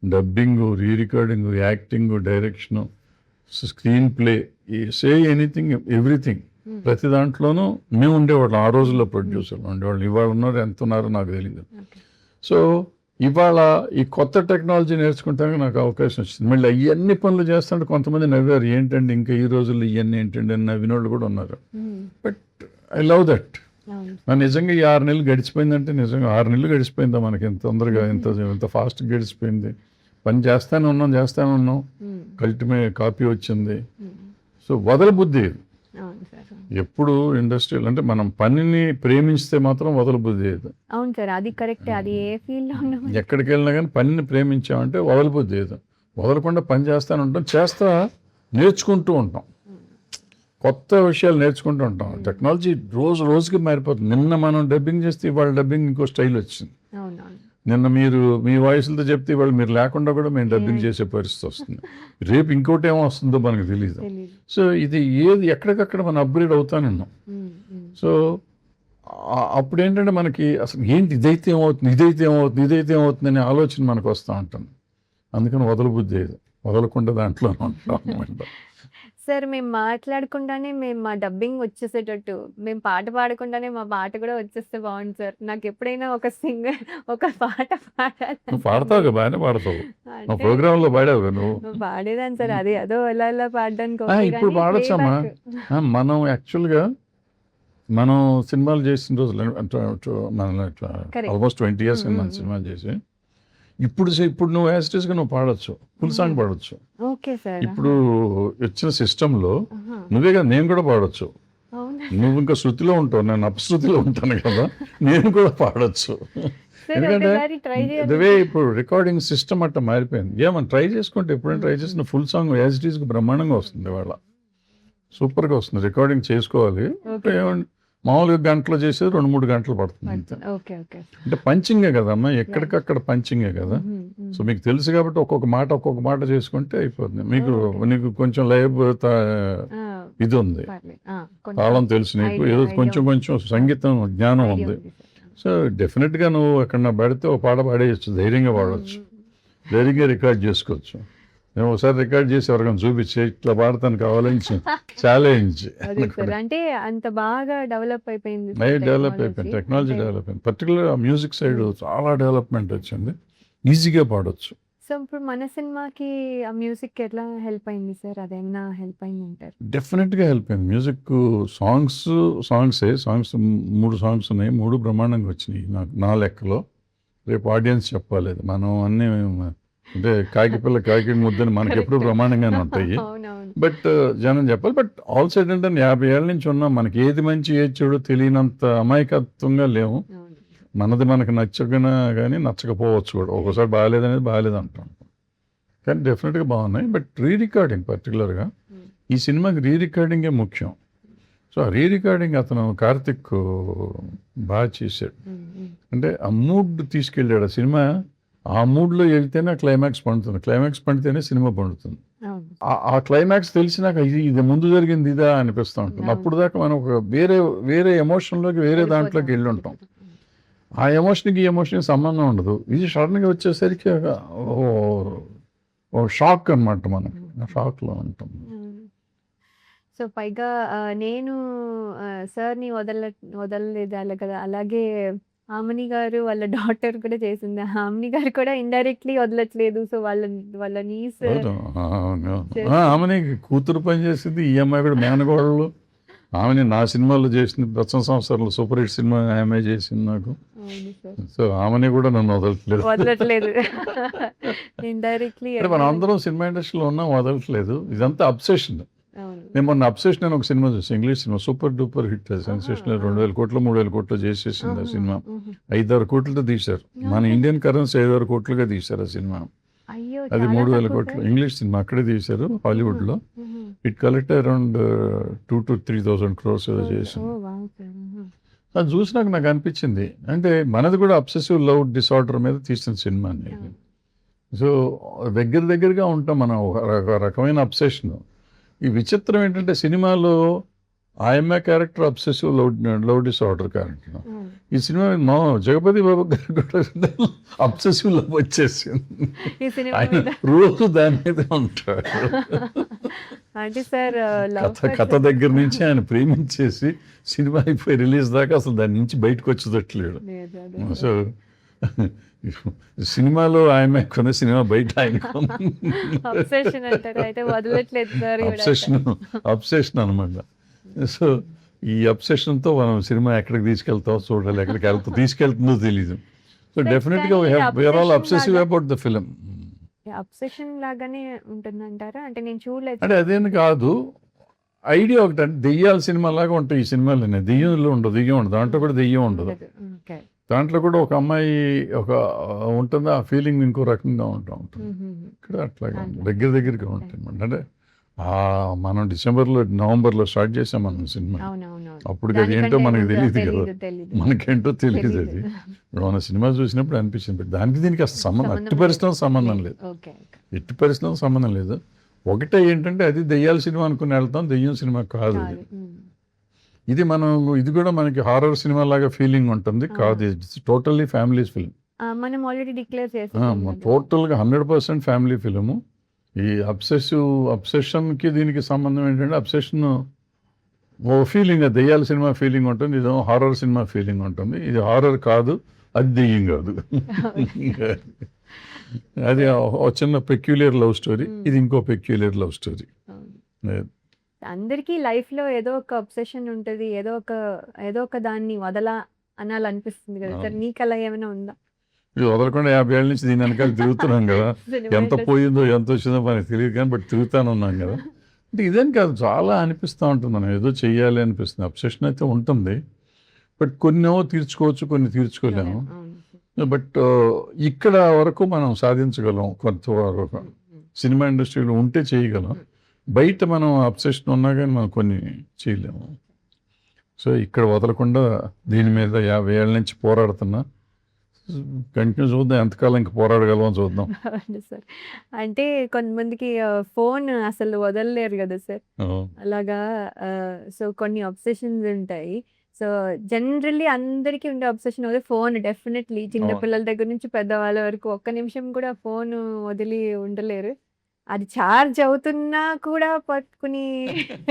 dubbing, recording, acting, direction, screen play, anything everything. ప్రతి దాంట్లోనూ మేము ఉండేవాళ్ళం. ఆ రోజుల్లో ప్రొడ్యూసర్లు ఉండేవాళ్ళం. ఇవాళ ఉన్నారు, ఎంత ఉన్నారో నాకు తెలియదు. సో ఇవాళ ఈ కొత్త టెక్నాలజీ నేర్చుకుంటానికి నాకు అవకాశం వచ్చింది. మళ్ళీ ఇవన్నీ పనులు చేస్తుంటే కొంతమంది నవ్వారు, ఏంటండి ఇంకా ఈ రోజుల్లో ఇవన్నీ ఏంటండి అని నవ్వినోళ్ళు కూడా ఉన్నారు. But I love that. నిజంగా ఈ 6 నెలలు గడిచిపోయిందంటే నిజంగా 6 నెలలు గడిచిపోయిందా మనకి, ఎంత తొందరగా ఎంత ఫాస్ట్గా గడిచిపోయింది. పని చేస్తానే ఉన్నాం, కాపీ వచ్చింది. సో వదలబుద్ధి ఎప్పుడు ఇండస్ట్రీలో అంటే మనం పనిని ప్రేమిస్తే మాత్రం వదలబుద్ధి. అవును సార్, అది కరెక్ట్. అది ఏ ఫీల్డ్ లో ఎక్కడికి వెళ్ళినా కానీ పనిని ప్రేమించామంటే వదలబుద్ధి. వదలకుండా పని చేస్తా నేర్చుకుంటూ ఉంటాం, కొత్త విషయాలు నేర్చుకుంటూ ఉంటాం. టెక్నాలజీ రోజుకి మారిపోతుంది. నిన్న మనం డబ్బింగ్ చేస్తే ఇవాళ డబ్బింగ్ ఇంకో స్టైల్ వచ్చింది. నిన్న మీరు మీ వాయిస్లతో చెప్తే ఇవాళ మీరు లేకుండా కూడా మేము డబ్బింగ్ చేసే పరిస్థితి వస్తుంది. రేపు ఇంకోటి ఏమో వస్తుందో మనకు తెలియదు. సో ఇది ఎక్కడికక్కడ మనం అప్గ్రేడ్ అవుతానే ఉన్నాం. సో అప్పుడు ఏంటంటే మనకి అసలు ఏంటి ఇదైతే ఏమవుతుంది అనే ఆలోచన మనకు వస్తూ ఉంటుంది. అందుకని వదలబుద్ధి వదలకుండా దాంట్లో ఉంటాం అనమాట. సార్, మేము మాట్లాడకుండానే మా డబ్బింగ్ వచ్చేసేటట్టు, మేము పాట పాడకుండానే మా పాట కూడా వచ్చేస్తే బాగుంది సార్. నాకు ఎప్పుడైనా ఒక పాట పాడతావు, బాగానే పాడతావు. ప్రోగ్రామ్ లో పాడావు నువ్వు. పాడేదాన్ని సార్, అది అదో ఎలా పాడడానికి. ఇప్పుడు పాడొచ్చమ్మా. మనం యాక్చువల్గా మనం సినిమాలు చేసిన రోజులు ఆల్మోస్ట్ 20 years మనం సినిమాలు చేసి ఇప్పుడు నువ్వు యాజిటీస్గా నువ్వు పాడొచ్చు, ఫుల్ సాంగ్ పాడొచ్చు. ఇప్పుడు వచ్చిన సిస్టంలో నువ్వే కదా, నేను కూడా పాడొచ్చు. నువ్వు ఇంకా శృతిలో ఉంటావు, నేను అపశృతిలో ఉంటాను కదా, నేను కూడా పాడొచ్చు. ఎందుకంటే ఇదే ఇప్పుడు రికార్డింగ్ సిస్టమ్ అట్లా మారిపోయింది. ఏమన్నా ట్రై చేసుకుంటే ఎప్పుడైనా ట్రై చేసిన ఫుల్ సాంగ్ యాజిటీస్కి బ్రహ్మాండంగా వస్తుంది. ఇవాళ సూపర్గా వస్తుంది. రికార్డింగ్ చేసుకోవాలి, మామూలుగా గంటలో చేసేది 2-3 గంటలు పడుతుంది అంతే. అంటే పంచింగే కదమ్మా, ఎక్కడికక్కడ పంచింగే కదా. సో మీకు తెలుసు కాబట్టి ఒక్కొక్క మాట చేసుకుంటే అయిపోతుంది. నీకు కొంచెం లైవ్ ఇది ఉంది, తాళం తెలుసు, నీకు ఏదో కొంచెం సంగీతం జ్ఞానం ఉంది. సో డెఫినెట్గా నువ్వు ఎక్కడన్నా పడితే ఒక పాట పాడేయచ్చు, ధైర్యంగా పాడవచ్చు, ధైర్యంగా రికార్డ్ చేసుకోవచ్చు. మేము ఒకసారి రికార్డ్ చేసి ఎవరికైనా చూపించి ఇట్లా పాడతాను కావాలని ఛాలెంజ్. అంటే అంత బాగా డెవలప్ అయిపోయింది, టెక్నాలజీ డెవలప్ అయింది. పర్టికులర్ మ్యూజిక్ సైడ్ చాలా డెవలప్మెంట్ వచ్చింది. ఈజీగా పాడొచ్చు. సో, ఇప్పుడు మన సినిమాకి ఆ మ్యూజిక్ ఎట్లా హెల్ప్ అయింది సార్? అదేమన్నా హెల్ప్ అయిందంటారా? డెఫినెట్‌గా హెల్ప్ అయింది. మ్యూజిక్ సాంగ్సే. సాంగ్స్ 3 సాంగ్స్ ఉన్నాయి. 3 బ్రహ్మాండంగా వచ్చినాయి నా లెక్కలో. రేపు ఆడియన్స్ చెప్పాలి అది. మనం అన్నీ అంటే కాకి పిల్ల కాకి ముద్దని మనకెప్పుడు కరెక్ట్. బ్రహ్మాండంగానే ఉంటాయి. అవునవును. బట్ జనం చెప్పాలి. బట్ ఆల్ సైడ్ అంటే 50 ఏళ్ల నుంచి ఉన్నాం. మనకి ఏది మంచి ఏది చెడు తెలియనంత అమాయకత్వంగా లేము. అవును. మనది మనకు నచ్చకపోయినా గానీ నచ్చకపోవచ్చు కూడా. ఒక్కోసారి బాగాలేదనేది బాగాలేదంటాం. కానీ డెఫినెట్‌గా బాగున్నాయి. బట్ రికార్డింగ్ పర్టిక్యులర్‌గా హ్మ్. ఈ సినిమాకి రికార్డింగే ముఖ్యం. సో, ఆ రికార్డింగ్ అతను కార్తిక్ బాగా చేశాడు. హ్మ్. హ్మ్. అంటే ఆ మూడ్ తీసుకెళ్ళాడు. ఆ సినిమా ఆ మూడ్‌లో ఎళ్తేనే ఆ క్లైమాక్స్ పండుతుంది. క్లైమాక్స్ పండితేనే సినిమా పండుతుంది. అవును. ఆ క్లైమాక్స్ తెలిసినాక ఇది ముందు జరిగింది ఇదా అనిపిస్తా ఉంటుంది. అవును. అప్పటిదాకా మనం ఒక వేరే ఎమోషన్‌లోకి వేరే దాంట్లోకి ఎళ్ళుంటాం. ఆ ఎమోషన్‌కి, ఈ ఎమోషన్‌కి సంబంధం ఉండదు. ఇది సడెన్‌గా వచ్చేసరికి ఓ షాక్ అనమాట మనకి. ఆ షాక్‌లో ఉంటాం. హ్మ్. సో, పైగా నేను సార్‌ని వదలలేదు అలా కదా! అలాగే హామిని గారు వాళ్ళ డాటర్ కూడా చేసింది. హామిని గారు కూడా ఇండైరెక్ట్‌లీ వదలట్లేదు. సో, వాళ్ళ నీస్ అవును. అవును. చేస్తుంది. ఆమెని కూతురు పని చేసింది. ఈ అమ్మాయి కూడా మేనకోడలు. ఆమెని నా సినిమాలో చేసింది. 'ప్రథమ సంవత్సరంలో' సూపర్ హిట్ సినిమా ఆమె చేసింది నాకు. అవును సార్. సో, ఆమెని కూడా నన్ను వదలట్లేదు. వదలట్లేదు. ఇండైరెక్ట్‌లీ అంటే మనం అందరం సినిమా ఇండస్ట్రీలో ఉన్నాం, వదలట్లేదు. ఇదంతా అబ్సెషన్. అవును. నేను మొన్న 'అబ్సెషన్' అని ఒక సినిమా చూసాను. English cinema. Super duper hit. ఆహా! సెన్సేషనల్ ఆ! 2,000 కోట్లు, 3,000 కోట్లు చేసేసింది ఆ ఆహా! సినిమా. హుహు. 5, 6 కోట్లతో తీశారు. మన ఓకే. ఇండియన్ కరెన్సీ 5, 6 కోట్లుగా తీశారు ఆ సినిమా. అయ్యో! అది చాలా 3,000 తక్కువ కోట్లు. సార్. ఇంగ్లీష్ సినిమా అక్కడే తీశారు ఆహా! హాలీవుడ్‌లో. హుహు. ఇట్ కలెక్ట్ అరౌండ్ 2,000-3,000 క్రోర్స్ ఏదో చేసింది. ఓహ్! Wow sir. ఆహా! అది చూసినాక నాకు అనిపించింది. అంటే మనది కూడా అబ్సెసివ్ లవ్ డిసార్డర్ మీద తీసిన సినిమా అనేది. అవును. సో, దగ్గరగా ఉంటాం మనం. ఒక రకమైన అబ్సెషన్. ఈ విచిత్రం ఏంటంటే సినిమాలో ఆ అమ్మాయి character obsessive love disorder character. అవును. ఈ సినిమా మా జగపతి బాబు గారికి కూడా అబ్సెసివ్ లవ్ వచ్చేసింది. ఈ సినిమా ఆయన మీద రోజు దాని మీద ఉంటాడు. అంటే సార్ లవ్ కథ దగ్గర నుంచి ఆయన ప్రేమించేసి సినిమా అయిపోయి రిలీజ్ దాకా అసలు దాని నుంచి బయటకు వచ్చేటట్లేడు. లేదు. అదే సో, సార్. సినిమాలో ఆయన కొన్న సినిమా బయట ఆయన అబ్సెషన్ అంటారు. అయితే వదలట్లేదు సార్ అబ్సెషన్ అనమాట. సో, ఈ అబ్సెషన్‌తో మనం సినిమా ఎక్కడికి తీసుకెళ్తామో చూడాలి. తీసుకెళ్తుందో తెలీదు. సో, సార్ డెఫినిట్‌గా కానీ వీఆర్ ఆల్ అబ్సెషన్ అబ్సెసివ్ లాగా అబౌట్ ద ఫిల్మ్. అబ్సెషన్ లాగానే ఉంటుందంటారా? అంటే నేను చూడలేదు అంటే సార్ అదేం సినిమా. కాదు. ఐడియా ఒకటంటే దెయ్యాల సినిమాలాగా ఉంటాయి ఈ సినిమాలన్నీ. దెయ్యం ఉండదు. దాంట్లో కూడా దెయ్యం ఉండదు. ఉండదు. ఓకే. దాంట్లో కూడా ఒక అమ్మాయి ఒక ఉంటుంది. ఆ ఫీలింగ్ ఇంకో రకంగా ఉంటుంది. హుహుహు. ఇక్కడ అట్లాగా ఉంది. దాంట్లో దగ్గరగా ఉంటాయన్నమాట. అంటే మనం నవంబర్‌లో స్టార్ట్ చేసాం మనం సినిమా. అవునవునవును. అప్పటికి అది ఏంటో దానికంటే మనకు ముందు తెలీదు కదా! తెలీదు. మనకేంటో తెలీదు తెలీదు. అది. ఇప్పుడు మన సినిమా చూసినప్పుడు అనిపించింది. దానికి దీనికి అసలు సంబంధం ఎట్టి లేదు. పరిస్థితుల్లో సంబంధం లేదు. ఓకే. ఓకే. ఎట్టి పరిస్థితుల్లో సంబంధం లేదు. ఒకటే ఏంటంటే అది దెయ్యాల సినిమా అనుకుని వెళ్తాం. దెయ్యం సినిమా కాదు అది. కాదు. హ్మ్. ఇది కూడా మనకి హారర్ సినిమా లాగా ఫీలింగ్ ఉంటుంది. కాదు. అవును. It's totally families film. మనం ఆల్రెడీ డిక్లేర్ చేసేసాం కదా! టోటల్‌గా 100% ఫ్యామిలీ ఫిల్ము. ఈ అబ్సెషన్‌కి దీనికి సంబంధం ఏంటంటే ఓ ఫీలింగ్ దెయ్యాల సినిమా ఫీలింగ్ ఉంటుంది. ఇదేమో హారర్ సినిమా ఫీలింగ్ ఉంటుంది. ఇది హారర్ కాదు. అది దెయ్యం కాదు. అది ఒక చిన్న పెక్యులియర్ లవ్ స్టోరీ. ఇది ఇంకో పెక్యులియర్ లవ్ స్టోరీ. అవును. అందరికీ లైఫ్‌లో ఏదో ఒక అబ్సెషన్ ఉంటది. ఏదో ఒక దాన్ని అనాలనిపిస్తుంది కదా సార్. అవును. మీకలా ఏమైనా ఉందా? ఇది వదలకుండా 50 ఏళ్ల నుంచి దీని వెనకాల తిరుగుతున్నాం కదా! సినిమా ఎంత ఇండస్ట్రీ పోయిందో, ఎంత వచ్చిందో మనకు తెలియదు కానీ బట్ తిరుగుతానే ఉన్నాం కదా! అంటే ఇదేం కాదు. చాలా అనిపిస్తూ ఉంటుంది. మనం ఏదో చెయ్యాలి అనిపిస్తుంది. అబ్సెషన్ అయితే ఉంటుంది. బట్ కొన్నేమో తీర్చుకోవచ్చు, కొన్ని తీర్చుకోలేము. అవును. బట్ ఇక్కడ వరకు మనం సాధించగలం కొంతవరకు. హ్మ్. హ్మ్. సినిమా ఇండస్ట్రీలో ఉంటే చేయగలం. హ్మ్. బయట మనం అబ్సెషన్ ఉన్నా కానీ మనం కొన్ని చేయలేము. సో, ఇక్కడ వదలకుండా దీని మీద 50 ఏళ్ల నుంచి పోరాడుతున్నా. కంటిన్యూ చూద్దాం. ఎంతకాలం ఇంక పోరాడగలమో చూద్దాం. అవును సార్. అంటే కొంతమందికి ఫోన్ అసలు వదలలేరు కదా సార్. అవును. అలాగా సో, కొన్ని అబ్సెషన్స్ ఉంటాయి. సో, జనరల్లీ అందరికీ ఉండే అబ్సెషన్ అదే ఫోన్ డెఫినెట్‌లీ. చిన్న అవును. పిల్లల దగ్గర నుంచి పెద్దవాళ్ళ వరకు ఒక్క నిమిషం కూడా ఫోను వదిలి ఉండలేరు. అది చార్జ్ అవుతున్నా కూడా పట్టుకుని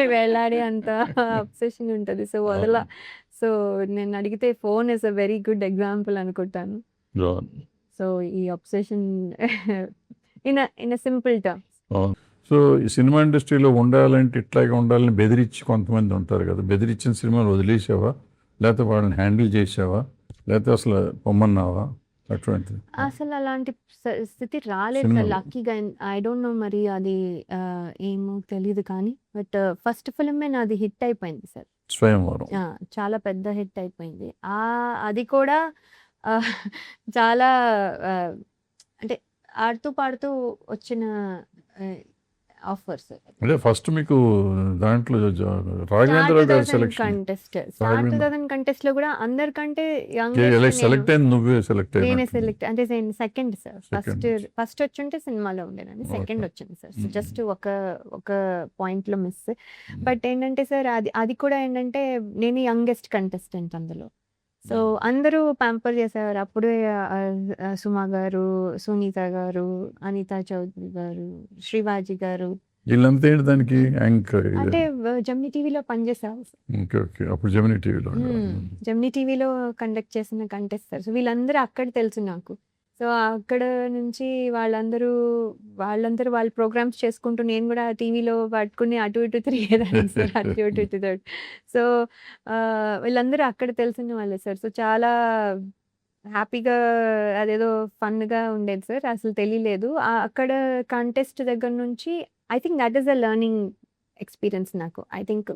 వేలాడే అంత అబ్సెషన్ ఉంటది. సో, అవును. సో, నన్నడిగితే phone is a very good example అనుకుంటాను. అవును. సో, ఈ obsession in simple terms. So ఈ సినిమా ఇండస్ట్రీలో ఉండాలంటే ఇట్లాగే ఉండాలని బెదిరించి కొంతమంది ఉంటారు కదా, బెదిరించిన సినిమాలు వదిలేసావా, లేకపోతే వాళ్ళని హ్యాండిల్ చేసావా, లేకపోతే అసలు పొమ్మన్నావా అటువంటిది? అసలు అలాంటి స్థితి రాలేదు సార్ సినిమాలో లక్కీగా. ఐ డోంట్ నో మరి అది ఏమో తెలీదు కానీ బట్ ఫస్ట్ ఫిల్మే నాది హిట్ అయిపోయింది సార్. స్వయంవరం. చాలా పెద్ద హిట్ అయిపోయింది. అది కూడా చాలా అంటే ఆడుతూ పాడుతూ వచ్చిన ఆఫర్స్. అంటే ఫస్ట్ మీకు దాంట్లో రాఘవేంద్రరావు గారి selection, contest star Raghavendra 2000 contest లో కూడా అందరికంటే సెలెక్ట్ అయింది నువ్వే సెలెక్ట్ నేనే అయినా? సెలెక్ట్ అంటే సెకండ్ సార్. Second. ఫస్ట్ వచ్చుంటే సినిమాలో ఉండేదాన్ని, సెకండ్ Okay. వచ్చింది సార్. జస్ట్ ఒక పాయింట్ లో మిస్. బట్ ఏంటంటే సార్ అది కూడా ఏంటంటే నేను యంగెస్ట్ కంటెస్టెంట్ అందులో. సో అందరూ ప్యాంపర్ చేసేవారు అప్పుడే. సుమా గారు, సునీత గారు, అనితా చౌదరి గారు, శ్రీవాజీ గారు, వీళ్ళంతా ఏంటి దానికి యాంకర్? అంటే జెమినీ టీవీలో పనిచేసారు. ఓకే ఓకే, అప్పుడు జెమినీ టీవీలో. జెమినీ టీవీలో కండక్ట్ చేసిన కంటెస్ట్ సార్. సో వీళ్ళందరూ అక్కడ తెలుసు నాకు. సో అక్కడ నుంచి వాళ్ళందరూ వాళ్ళ ప్రోగ్రామ్స్ చేసుకుంటూ నేను కూడా టీవీలో పట్టుకుని అటు ఇటు తిరిగేదాన్ని సార్. అటు ఇటు ఇటు ఇటు. సో వీళ్ళందరూ అక్కడ తెలిసిన వాళ్ళే సార్. సో చాలా హ్యాపీగా అదేదో ఫన్గా ఉండేది సార్. అసలు తెలియలేదు. అక్కడ కంటెస్ట్ దగ్గర నుంచి I think that is a learning experience నాకు. ఐ థింక్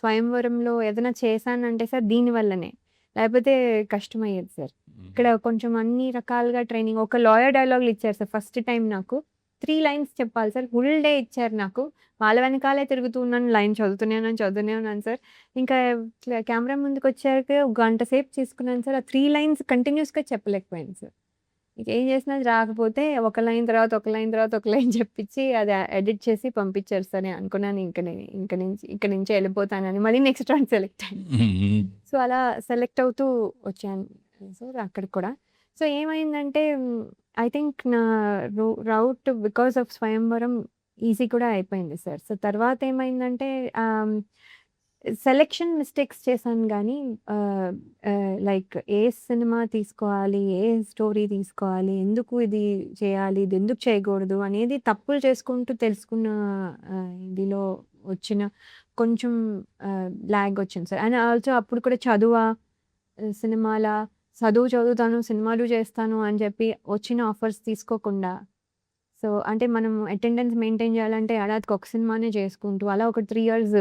స్వయంవరంలో ఏదైనా చేశానంటే సార్ దీనివల్లనే, లేకపోతే కష్టమయ్యేది సార్. ఇక్కడ కొంచెం అన్ని రకాలుగా ట్రైనింగ్. ఒక లాయర్ డైలాగులు ఇచ్చారు సార్ ఫస్ట్ టైం నాకు. 3 లైన్స్ చెప్పాలి సార్. ఫుల్ డే ఇచ్చారు నాకు. వాళ్ళ వెనకాలే తిరుగుతూ ఉన్నాను, లైన్ చదువుతూనే ఉన్నాను సార్. ఇంకా కెమెరా ముందుకు వచ్చాక ఒక గంట సేపు తీసుకున్నాను సార్. ఆ 3 లైన్స్ కంటిన్యూస్గా చెప్పలేకపోయాను సార్. ఏం చేసినా అది రాకపోతే ఒక లైన్ తర్వాత ఒక లైన్ చెప్పించి అది ఎడిట్ చేసి పంపించారు సార్. నేను అనుకున్నాను ఇక్కడ నుంచి వెళ్ళిపోతానని. మళ్ళీ నెక్స్ట్ రౌండ్ సెలెక్ట్ అయ్యాను. సో అలా సెలెక్ట్ అవుతూ వచ్చాను సార్ అక్కడికి కూడా. సో ఏమైందంటే ఐ థింక్ నా రౌట్ బికాస్ ఆఫ్ స్వయంవరం ఈజీ కూడా అయిపోయింది సార్. సో తర్వాత ఏమైందంటే సెలెక్షన్ మిస్టేక్స్ చేశాను కానీ లైక్ ఏ సినిమా తీసుకోవాలి, ఏ స్టోరీ తీసుకోవాలి, ఎందుకు ఇది చేయాలి, ఇది ఎందుకు చేయకూడదు అనేది తప్పులు చేసుకుంటూ తెలుసుకున్న ఇదిలో వచ్చిన కొంచెం లాగ్ వచ్చింది సార్. అండ్ ఆల్సో అప్పుడు కూడా చదువుతాను, సినిమాలు చేస్తాను అని చెప్పి వచ్చిన ఆఫర్స్ తీసుకోకుండా. సో అంటే మనం అటెండెన్స్ మెయింటైన్ చేయాలంటే ఏడాదికి ఒక సినిమానే చేసుకుంటూ అలా ఒక 3 years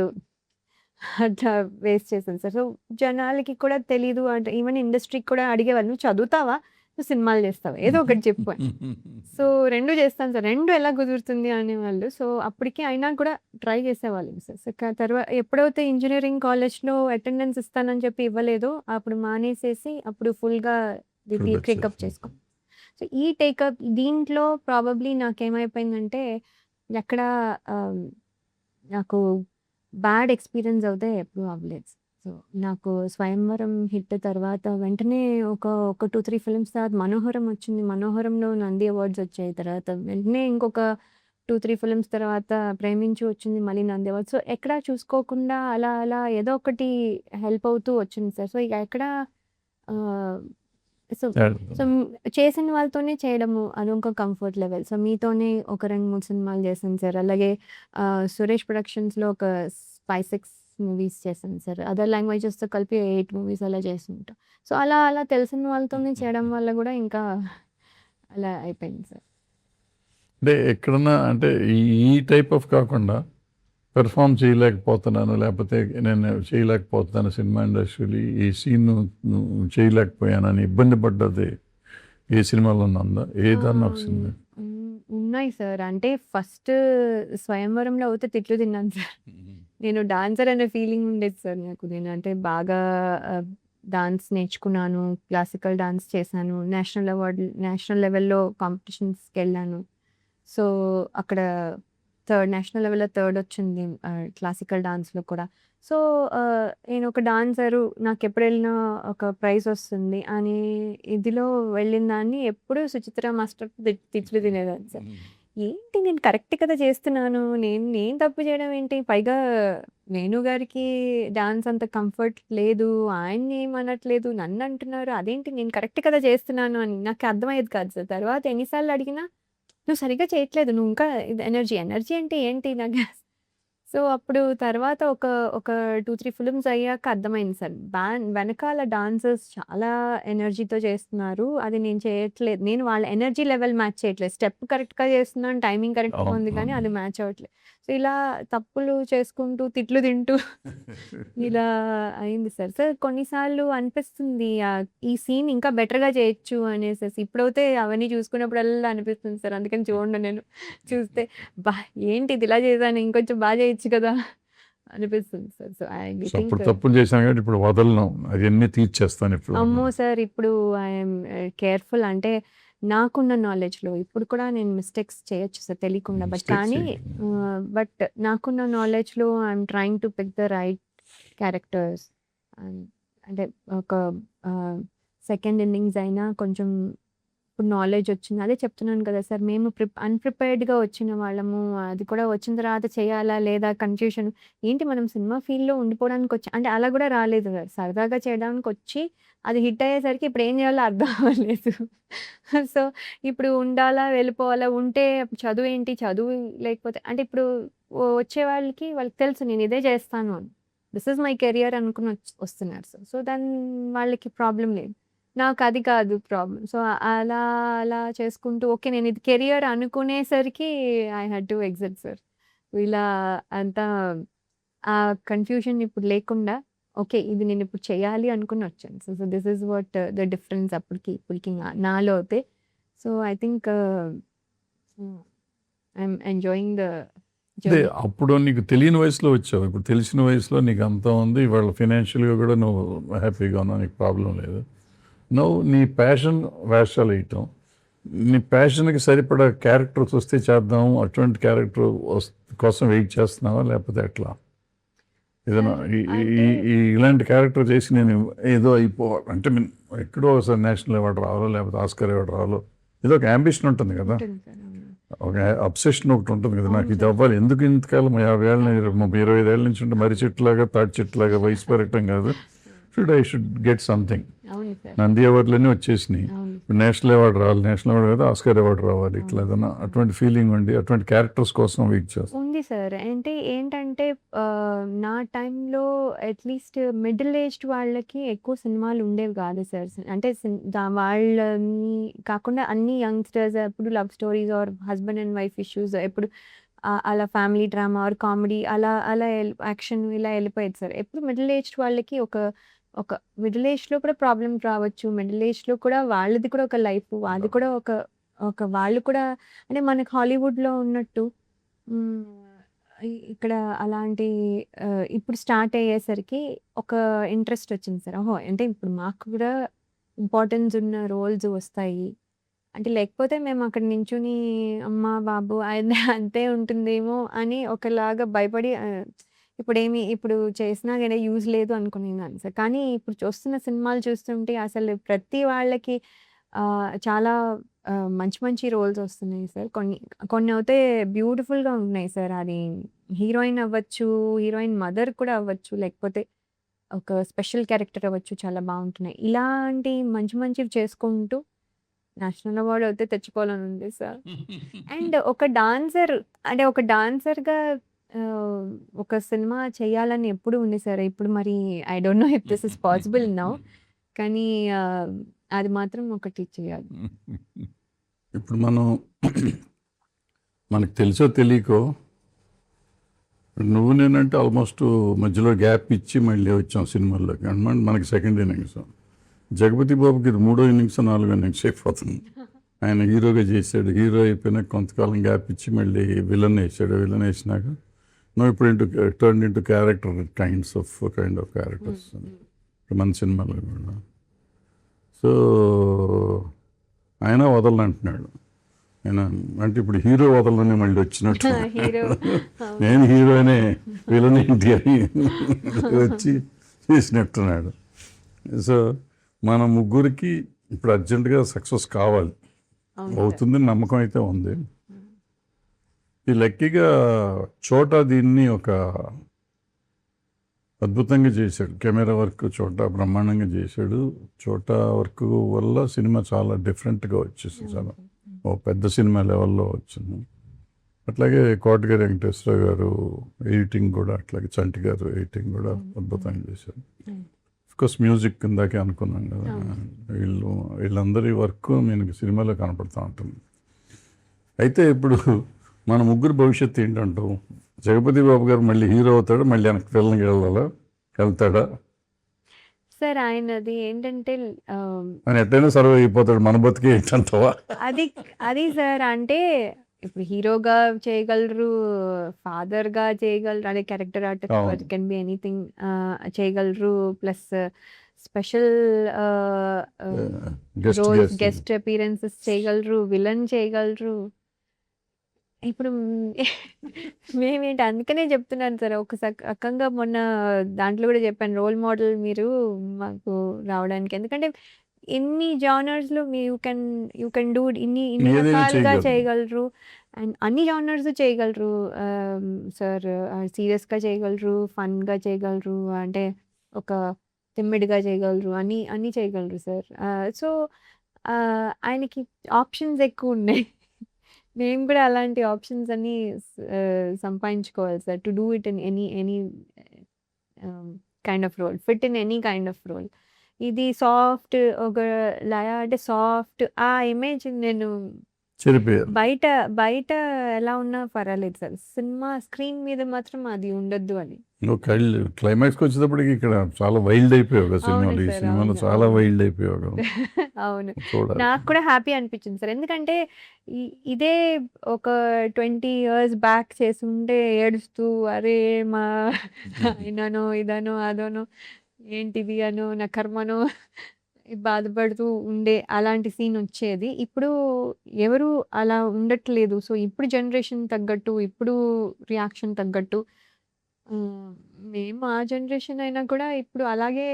అట్లా వేస్ట్ చేశాను సార్. సో జనాలకి కూడా తెలీదు. అంటే ఈవెన్ ఇండస్ట్రీకి కూడా అడిగేవాళ్ళు, నువ్వు చదువుతావా, నువ్వు సినిమాలు చేస్తావా, ఏదో ఒకటి చెప్పు అని. సో 2 చేస్తాను సార్, 2 ఎలా కుదురుతుంది అనేవాళ్ళు. సో అప్పటికి అయినా కూడా ట్రై చేసేవాళ్ళం సార్. సో తర్వాత ఎప్పుడైతే ఇంజనీరింగ్ కాలేజ్లో అటెండెన్స్ ఇస్తానని చెప్పి ఇవ్వలేదో అప్పుడు మానేసేసి అప్పుడు ఫుల్గా టేకప్ చేసుకో. సో ఈ టేకప్ దీంట్లో ప్రాబబ్లీ నాకేమైపోయిందంటే ఎక్కడ నాకు బ్యాడ్ ఎక్స్పీరియన్స్ అవుతే ఎప్పుడు అవ్వలేదు. సో నాకు స్వయంవరం హిట్ తర్వాత వెంటనే ఒక 2-3 ఫిల్మ్స్ తర్వాత మనోహరం వచ్చింది. మనోహరంలో నంది అవార్డ్స్ వచ్చాయి. తర్వాత వెంటనే ఇంకొక 2-3 ఫిల్మ్స్ తర్వాత ప్రేమించి వచ్చింది, మళ్ళీ నంది అవార్డ్స్. సో ఎక్కడా చూసుకోకుండా అలా ఏదో ఒకటి హెల్ప్ అవుతూ వచ్చింది సార్. సో ఇక ఎక్కడ సో చేసిన వాళ్ళతోనే చేయడము అది ఇంకో కంఫర్ట్ లెవెల్. సో మీతోనే ఒక 2-3 సినిమాలు చేశాను సార్. అలాగే సురేష్ ప్రొడక్షన్స్లో ఒక 5-6 మూవీస్ చేశాను సార్. అదర్ లాంగ్వేజెస్తో కలిపి 8 మూవీస్ అలా చేస్తుంటాం. సో అలా తెలిసిన వాళ్ళతోనే చేయడం వల్ల కూడా ఇంకా అలా అయిపోయింది సార్. అంటే ఎక్కడన్నా అంటే ఈ టైప్ ఆఫ్ కాకుండా పెర్ఫామ్ చేయలేకపోతున్నాను, లేకపోతే నేను చేయలేకపోతున్నాను సినిమా ఇండస్ట్రీలో, ఈ సీన్ చేయలేకపోయానని ఇబ్బంది పడ్డది ఏ సినిమాలో ఉందా? ఏదన్నా ఒక సినిమా? ఉన్నాయి సార్. అంటే ఫస్ట్ స్వయంవరంలో అయితే తిట్లు తిన్నాను సార్. నేను డాన్సర్ అనే ఫీలింగ్ ఉండేది సార్ నాకు. నేను అంటే బాగా డాన్స్ నేర్చుకున్నాను, క్లాసికల్ డాన్స్ చేశాను, నేషనల్ లెవెల్లో కాంపిటీషన్స్కి వెళ్ళాను. సో అక్కడ నేషనల్ లెవెల్లో 3rd వచ్చింది క్లాసికల్ డాన్స్లో కూడా. సో నేను ఒక డాన్సరు, నాకు ఎప్పుడు వెళ్ళినా ఒక ప్రైజ్ వస్తుంది అని ఇదిలో వెళ్ళిన దాన్ని ఎప్పుడు సుచిత్ర మాస్టర్ తిట్లు తినేదాన్ని సార్. ఏంటి నేను కరెక్ట్ కదా చేస్తున్నాను, నేను తప్పు చేయడం ఏంటి, పైగా వేణు గారికి డాన్స్ అంత కంఫర్ట్ లేదు, ఆయన్ని ఏమనట్లేదు, నన్ను అంటున్నారు, అదేంటి నేను కరెక్ట్ కదా చేస్తున్నాను అని నాకు అర్థమయ్యేది కాదు సార్. తర్వాత ఎన్నిసార్లు అడిగినా నువ్వు సరిగ్గా చేయట్లేదు. నువ్వు ఇంకా ఇది ఎనర్జీ అంటే ఏంటి నాకు సో, అప్పుడు తర్వాత ఒక 2, 3 ఫిల్మ్స్ అయ్యాక అర్థమైంది సార్. వెనకాల డాన్సర్స్ చాలా ఎనర్జీతో చేస్తున్నారు. అది నేను చేయట్లేదు. నేను వాళ్ళ ఎనర్జీ లెవెల్ మ్యాచ్ చేయట్లేదు. స్టెప్ కరెక్ట్‌గా చేస్తున్నాను. టైమింగ్ కరెక్ట్‌గా అవును. ఉంది కానీ అవును. అది మ్యాచ్ అవ్వట్లేదు. సో, ఇలా తప్పులు చేసుకుంటూ, తిట్లు తింటూ ఇలా అయింది సార్. సార్ కొన్నిసార్లు అనిపిస్తుంది ఈ సీన్ ఇంకా బెటర్‌గా చేయొచ్చు అనేసేసి. ఇప్పుడైతే అవన్నీ చూసుకున్నప్పుడల్లా అనిపిస్తుంది సార్. అందుకని చూడను నేను. చూస్తే ఏంటి ఇది ఇలా చేశాను ఇంకొంచెం బాగా చేయొచ్చు కదా అనిపిస్తుంది sir. So, I so, think అప్పుడు తప్పులు చేశాను కాబట్టి ఇప్పుడు వదలను. అవన్నీ తీర్చేస్తాను ఇప్పుడు. అమ్మో సార్ ఇప్పుడు ఐఎమ్ కేర్ఫుల్. అంటే నాకున్న నాలెడ్జ్‌లో ఇప్పుడు కూడా నేను మిస్టేక్స్ చేయొచ్చు సార్ తెలియకుండా. మిస్టేక్స్ కానీ బట్ నాకున్న నాలెడ్జ్‌లో I'm trying to pick the right characters. అంటే ఒక సెకండ్ ఇన్నింగ్స్ అయినా కొంచెం ఇప్పుడు నాలెడ్జ్ వచ్చింది. అదే చెప్తున్నాను కదా సార్. మేము అన్‌ప్రిపేర్డ్‌గా వచ్చిన వాళ్ళము. అది కూడా వచ్చిన తర్వాత చేయాలా లేదా కన్‌ఫ్యూషన్. ఏంటి మనం సినిమా ఫీల్డ్‌లో ఉండిపోవడానికి అంటే అలా కూడా రాలేదు సార్. సరదాగా చేయడానికొచ్చి అది హిట్ అయ్యేసరికి ఇప్పుడు ఏం చేయాలో అర్థం అవ్వలేదు. సో, ఇప్పుడు ఉండాలా? వెళ్ళిపోవాలా? ఉంటే చదువేంటి? చదువు లేకపోతే అంటే ఇప్పుడు వచ్చే వాళ్ళకి తెలుసు నేను ఇదే చేస్తాను అని. దిస్ ఈజ్ మై కెరియర్ అనుకుని వస్తున్నారు సార్. సో, వాళ్ళకి ప్రాబ్లమ్ లేదు. నాకది కాదు ప్రాబ్లమ్. సో, అలా అలా చేసుకుంటూ ఓకే. నేను ఇది కెరియర్ అనుకునేసరికి I had to exit sir. ఇలా అంతా ఆ కన్‌ఫ్యూజన్ ఇప్పుడు లేకుండా ఓకే. ఇది నేనిప్పుడు చేయాలి అనుకుని వచ్చాను. So, this is what the difference అప్పటికి ఇప్పటికి నాలో అయితే. So, I think I'm enjoying the అదే జర్నీ. అప్పుడు నీకు తెలియని వయసులో వచ్చావు. ఇప్పుడు తెలిసిన వయసులో నీకు అంతా ఉంది. ఇవాళ ఫైనాన్షియల్‌గా కూడా నువ్వు హ్యాపీగా ఉన్నావు. నీకు ప్రాబ్లమ్ లేదు. నీ ప్యాషన్ వేషాలు వేయటం. నీ ప్యాషన్‌కి సరిపడా క్యారెక్టర్స్ వస్తే చేద్దాం. అటువంటి క్యారెక్టర్ కోసం వెయిట్ చేస్తున్నావా? లేకపోతే ఎట్లా? ఏదైనా సార్ ఈ ఈ అంటే ఈ ఇలాంటి క్యారెక్టర్ చేసి నేను ఏదో అయిపోవాలి అంటే ఎక్కడో ఒకసారి నేషనల్ అవార్డ్ రావాలో లేకపోతే ఆస్కార్ అవార్డ్ రావాలో ఏదో ఒక యాంబిషన్ ఉంటుంది కదా. ఉంటుంది సార్. అవును. ఒక అబ్సెషన్ ఒకటి ఉంటుంది కదా. నాకు అవును ఇది సార్. అవ్వాలి. ఎందుకు ఇంతకాలం 50 ఏళ్ళ 25 ఏళ్ళ నుంచి ఉంటే మర్రి చెట్టులాగా తాటి చెట్టులాగా వయసు పెరగటం కాదు. I should get something. అవును సార్. నంది అవార్డులన్నీ వచ్చేసినాయి. అవును. ఇప్పుడు నేషనల్ అవార్డు రావాలి. నేషనల్ అవార్డు కదా ఆస్కార్ అవార్డు రావాలి. ఇట్లా అవును. ఏదైనా అటువంటి ఫీలింగ్ ఉండి అటువంటి క్యారెక్టర్స్ కోసం వెయిట్ చేస్తాం. ఉంది సార్. అంటే ఏంటంటే నా టైంలో అట్‌లీస్ట్ మిడిల్ ఏజ్డ్ వాళ్ళకి ఎక్కువ సినిమాలు ఉండేవి కాదు సార్. అంటే వాళ్ళని కాకుండా అన్ని యంగ్‌స్టర్స్ ఎప్పుడు love stories are husband and wife issues ఎప్పుడు అలా ఫ్యామిలీ డ్రామా ఆర్ కామెడీ అలా అలా యాక్షన్ ఇలా వెళ్ళిపోయేది సార్. ఎప్పుడు మిడిల్ ఏజ్డ్ వాళ్ళకి ఒక మిడిల్ ఏజ్‌లో కూడా ప్రాబ్లమ్స్ రావచ్చు. మిడిల్ ఏజ్‌లో కూడా వాళ్ళది కూడా ఒక లైఫ్. అది కూడా ఒక వాళ్ళు కూడా అంటే మనకి హాలీవుడ్‌లో ఉన్నట్టు హ్మ్. ఇక్కడ అలాంటి ఇప్పుడు స్టార్ట్ అయ్యేసరికి ఒక ఇంట్రెస్ట్ వచ్చింది సార్. ఓహో! అంటే ఇప్పుడు మాకు కూడా ఇంపార్టెన్స్ ఉన్న రోల్స్ వస్తాయి. అంటే లేకపోతే మేము అక్కడ నించొని అమ్మ బాబు అంతే ఉంటుందేమో అని ఒకలాగా భయపడి ఇప్పుడు చేసినా గాని యూజ్ లేదు అనుకునేదాన్ని సార్. కానీ ఇప్పుడు చూస్తున్న సినిమాలు చూస్తుంటే అసలు ప్రతి వాళ్ళకి చాలా మంచి మంచి రోల్స్ వస్తున్నాయి సార్. కొన్నయితే బ్యూటిఫుల్‌గా ఉన్నాయి సార్. అది హీరోయిన్ అవ్వచ్చు, హీరోయిన్ మదర్ కూడా అవ్వచ్చు, లేకపోతే ఒక స్పెషల్ క్యారెక్టర్ అవ్వచ్చు చాలా బావుంటున్నాయి. ఇలాంటి మంచి మంచివి చేసుకుంటూ నేషనల్ అవార్డ్ అయితే తెచ్చుకోవాలని ఉంది సార్. అండ్ ఒక డాన్సర్‌గా ఒక సినిమా చేయాలని ఎప్పుడు ఉంది సార్. ఇప్పుడు మరి I don't know if this is possible now. కానీ అది మాత్రం ఒకటి చేయాలి. ఇప్పుడు మనకు తెలుసో తెలియకో నువ్వు నేనంటే ఆల్మోస్ట్ మధ్యలో గ్యాప్ ఇచ్చి మళ్ళీ వచ్చాం సినిమాల్లోకి. అనమాట మనకి సెకండ్ ఇన్నింగ్స్. జగపతి బాబుకి ఇది 3వ ఇన్నింగ్స్ 4వ ఇన్నింగ్స్ అయిపోతుంది. ఆయన హీరోగా చేశాడు. హీరో అయిపోయినాక కొంతకాలం గ్యాప్ ఇచ్చి మళ్ళీ విలన్ వేసాడు. విలన్ వేసినాక నువ్వు ఇప్పుడు turn into character kind of characters మన సినిమాలో కూడా. సో ఆయన వదలంటున్నాడు. ఆయన అంటే ఇప్పుడు హీరో వదలని మళ్ళీ వచ్చినట్టు హీరో నేను హీరోనే విలన్ ఏంటి అని వచ్చి చేసినట్టున్నాడు. సో మన ముగ్గురికి ఇప్పుడు అర్జెంటుగా సక్సెస్ కావాలి. అవును సార్. అవుతుందని నమ్మకం అయితే ఉంది. ఈ లక్కీగా చోటా దీన్ని ఒక అద్భుతంగా చేశాడు. కెమెరా వర్క్ చోటా బ్రహ్మాండంగా చేశాడు. చోటా వర్క్ వల్ల సినిమా చాలా డిఫరెంట్గా వచ్చేసింది. చాలా ఓ పెద్ద సినిమా లెవెల్లో వచ్చింది. అట్లాగే కోటగిరి వెంకటేశ్వర గారు ఎడిటింగ్ కూడా, అట్లాగే చంటి గారు ఎడిటింగ్ కూడా అద్భుతంగా చేశారు. కోర్స్ మ్యూజిక్ కిందాకే అనుకున్నాం కదా, వీళ్ళందరి వర్క్ నేను సినిమాలో కనపడుతూ ఉంటుంది. అయితే ఇప్పుడు మన ముగ్గురు భవిష్యత్తు ఏంటంటావు? జగపతి బాబు గారు మళ్ళీ హీరో అవుతాడు, మళ్ళీ వెనక్కి వెళ్తాడా? సార్ ఆయనది ఏంటంటే ఆయన ఎట్టయినా సర్వే అయిపోతాడు, మన బతికే ఏంటంటావా? అది సార్ అంటే ఇప్పుడు హీరోగా చేయగలరు, ఫాదర్గా చేయగలరు, అదే character artist can be anything చేయగలరు, plus special roles, guest appearances చేయగలరు, విలన్ చేయగలరు. ఇప్పుడు మేమేంటి అందుకనే చెప్తున్నాను సార్, ఒక రకంగా మొన్న దాంట్లో కూడా చెప్పాను, రోల్ మోడల్ మీరు మాకు రావడానికి. ఎందుకంటే ఎన్ని జానర్స్లో యూ కెన్ డూ, ఇన్ని రకాలుగా చేయగలరు, అండ్ అన్ని జానర్స్ చేయగలరు సార్. సీరియస్గా చేయగలరు, ఫన్గా చేయగలరు, అంటే ఒక తిమ్మిడిగా చేయగలరు, అన్నీ చేయగలరు సార్. సో ఆయనకి ఆప్షన్స్ ఎక్కువ ఉన్నాయి. మేము కూడా అలాంటి ఆప్షన్స్ అన్ని సంపాదించుకోవాలి sir, to do it in any kind of role, fit in any kind of role. ఇది సాఫ్ట్, ఒక లయ అంటే సాఫ్ట్, ఆ ఇమేజ్ నేను బయట ఎలా ఉన్నా పర్వాలేదు సార్, సినిమా స్క్రీన్ మీద మాత్రం అది ఉండొద్దు అని. క్లైమాక్స్కి వచ్చేటప్పటికి ఇక్కడ చాలా వైల్డ్ అయిపోయావు సినిమాలో, ఈ సినిమాలో చాలా వైల్డ్ అయిపోయావు. అవును, నాకు కూడా హ్యాపీ అనిపించింది సార్, ఎందుకంటే ఇదే ఒక 20 years బ్యాక్ చేస్తుంటే ఏడుస్తూ అరే మా అయినానో ఇదనో అదోనో ఏంటిది అనో నా కర్మనో బాధపడుతూ ఉండే అలాంటి సీన్ వచ్చేది. ఇప్పుడు ఎవరు అలా ఉండట్లేదు. సో ఇప్పుడు జనరేషన్ తగ్గట్టు, ఇప్పుడు రియాక్షన్ తగ్గట్టు, మేము ఆ జనరేషన్ అయినా కూడా ఇప్పుడు అలాగే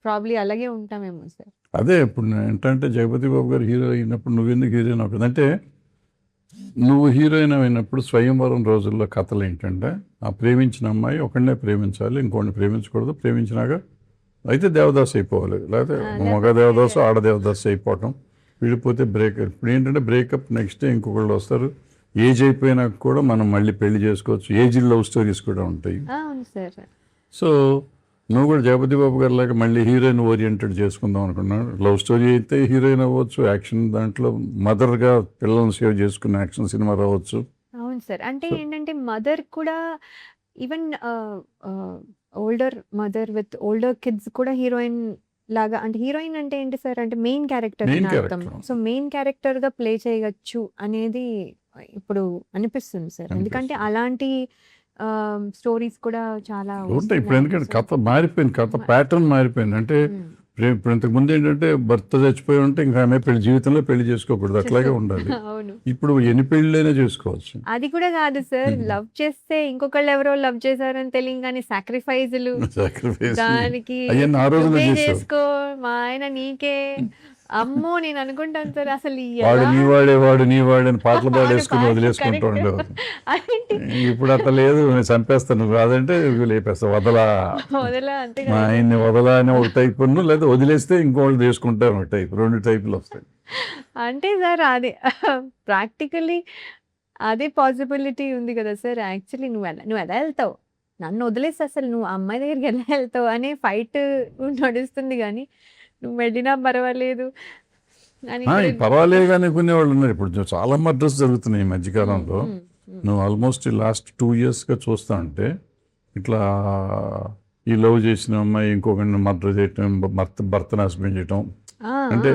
ప్రాబ్లీ అలాగే ఉంటామేమో సార్. అదే ఇప్పుడు ఏంటంటే జగపతి బాబు గారు హీరో అయినప్పుడు నువ్వెందుకు హీరోయిన్ అవ్వదు అంటే, నువ్వు హీరోయిన్ అయినప్పుడు స్వయంవరం రోజుల్లో కథలు ఏంటంటే, ఆ ప్రేమించిన అమ్మాయి ఒకడినే ప్రేమించాలి, ఇంకోటిని ప్రేమించకూడదు, ప్రేమించినాక అయితే దేవదాస్ అయిపోవాలి, లేకపోతే మగ దేవదాసు ఆడ దేవదాసు అయిపోవటం, విడిపోతే బ్రేకప్. ఇప్పుడు ఏంటంటే బ్రేకప్ నెక్స్ట్ డే ఇంకొకళ్ళు వస్తారు, ఏజ్ అయిపోయినాక కూడా మనం మళ్ళీ పెళ్లి చేసుకోవచ్చు, ఏజ్ లవ్ స్టోరీస్ కూడా ఉంటాయి. సో నువ్వు కూడా జగపతి బాబు గారు లాగా మళ్ళీ హీరోయిన్ ఓరియంటెడ్ చేసుకుందాం అనుకున్నాను. లవ్ స్టోరీ అయితే హీరోయిన్ అవ్వచ్చు, యాక్షన్ దాంట్లో మదర్గా పిల్లల్ని సేవ్ చేసుకున్న యాక్షన్ సినిమా రావచ్చు. అవును సార్, అంటే ఏంటంటే మదర్ కూడా even older mother with older kids కూడా హీరోయిన్ లాగా, అంటే హీరోయిన్ అంటే ఏంటి సార్ అంటే మెయిన్ క్యారెక్టర్ అర్థం. సో మెయిన్ క్యారెక్టర్ గా ప్లే చేయవచ్చు అనేది ఇప్పుడు అనిపిస్తుంది సార్, ఎందుకంటే అలాంటి స్టోరీస్ కూడా చాలా ఉంటాయి ఇప్పుడు. ఎందుకంటే కథ మారిపోయింది, కథ ప్యాటర్న్ మారిపోయింది. అంటే ఇప్పుడు ఇంతకు ముందు ఏంటంటే భర్త చచ్చిపోయి ఉంటే ఇంకా ఆమె జీవితంలో పెళ్లి చేసుకోకూడదు, అట్లాగే ఉండాలి. ఇప్పుడు ఎన్ని పెళ్ళైనా చేసుకోవచ్చు. అది కూడా కాదు సార్, లవ్ చేస్తే ఇంకొకళ్ళు ఎవరో లవ్ చేశారని తెలియగానే సాక్రిఫైజులు, దానికి చేసుకో మా ఆయన నీకే, అమ్మో నేను అనుకుంటాను సార్ అసలు వాడు నీవాడే అని పాటలు పాడేసుకుని వదిలేసుకుంటూ ఉండేవారు. ఇప్పుడు అట్లా లేదు, నేను చంపేస్తాను నువ్వు కాదంటే లేపేస్తా, వదలా మా ఆయన్ని వదలా అని ఒక టైప్, లేదా వదిలేస్తే ఇంకోళ్ళు తీసుకుంటారు ఒక టైప్, 2 టైపులు వస్తాయి. అంటే సార్ అది ప్రాక్టికల్లీ అదే పాసిబిలిటీ ఉంది కదా సార్. యాక్చువల్లీ నువ్వు ఎలా వెళ్తావు, నన్ను వదిలేస్తే అసలు నువ్వు అమ్మాయి దగ్గరికి ఎలా వెళ్తావు అనే ఫైట్ నడుస్తుంది, కానీ నువ్వు వెళ్ళినా పర్వాలేదు పర్వాలేదు కానీ కొనేవాళ్ళు ఉన్నారు. ఇప్పుడు చాలా మర్డర్స్ జరుగుతున్నాయి ఈ మధ్యకాలంలో. నువ్వు ఆల్మోస్ట్ లాస్ట్ 2 yearsగా చూస్తా ఉంటే ఇట్లా ఈ లవ్ చేసిన అమ్మాయి ఇంకొకరిని మర్డర్ చేయటం, భర్తను హస్బెండ్ చేయటం, అంటే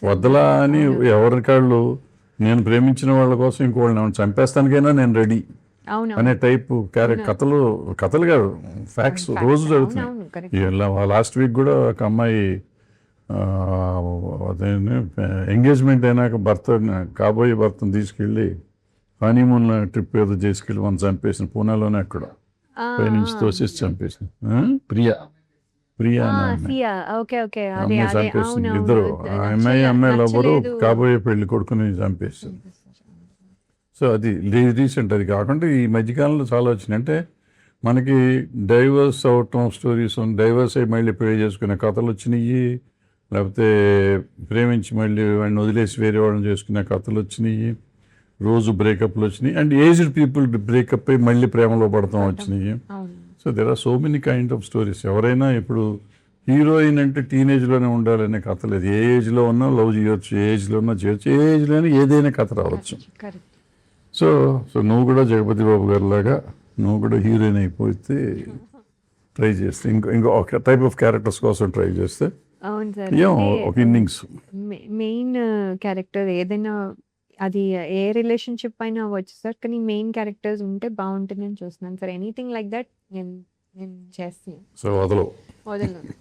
వదలా అని ఎవరికాళ్ళు నేను ప్రేమించిన వాళ్ళ కోసం ఇంకోళ్ళని చంపేస్తానికైనా నేను రెడీ అనే టైప్ కథలు కాదు, ఫ్యాక్ట్స్ రోజు జరుగుతున్నాయి. లాస్ట్ వీక్ కూడా ఒక అమ్మాయి ఎంగేజ్మెంట్ అయినాక కాబోయే భర్తను తీసుకెళ్ళి హనీమూన్ ట్రిప్ ఏదో చేసుకెళ్ళి మనం చంపేసిన, పూనాలోనే అక్కడ పైనుంచి తోసేసి చంపేసింది. ప్రియా అమ్మాయి చంపేసింది. ఇద్దరు అమ్మాయిలు ఎవరు కాబోయే పెళ్లి కొడుకుని చంపేసింది. సో అది రీసెంట్. అది కాకుండా ఈ మధ్యకాలంలో చాలా వచ్చినాయి. అంటే మనకి డైవర్స్ అవటం స్టోరీస్, డైవర్స్ అయ్యి మళ్ళీ పెళ్లి చేసుకునే కథలు వచ్చినాయి. లేకపోతే ప్రేమించి మళ్ళీ వాడిని వదిలేసి వేరే వాళ్ళని చేసుకునే కథలు వచ్చినాయి, రోజు బ్రేకప్లు వచ్చినాయి, అండ్ ఏజ్డ్ పీపుల్ బ్రేకప్ అయ్యి మళ్ళీ ప్రేమలో పడతాం వచ్చినాయి. So there are so many kind of stories. ఎవరైనా ఇప్పుడు హీరోయిన్ అంటే టీనేజ్లోనే ఉండాలనే కథ లేదు. ఏ ఏజ్లో ఉన్నా లవ్ చేయొచ్చు, ఏ ఏజ్లో ఉన్నా చేయొచ్చు, ఏ ఏజ్లోనే ఏదైనా కథ రావచ్చు. సో సో నువ్వు కూడా జగపతి బాబు గారి లాగా నువ్వు కూడా హీరోయిన్ అయిపోతే ట్రై చేస్తే ఇంకో ఒక టైప్ ఆఫ్ క్యారెక్టర్స్ కోసం ట్రై చేస్తే అవును సార్. ఒక ఇన్నింగ్స్ మెయిన్ క్యారెక్టర్ ఏదైనా అది ఏ రిలేషన్షిప్ అయినా అవ్వచ్చు సార్, కానీ మెయిన్ క్యారెక్టర్స్ ఉంటే బాగుంటుందని చూస్తున్నాను సార్. ఎనీథింగ్ లైక్ దట్ నేను నేను చేస్తున్నాను. సో వదలవు, వదలను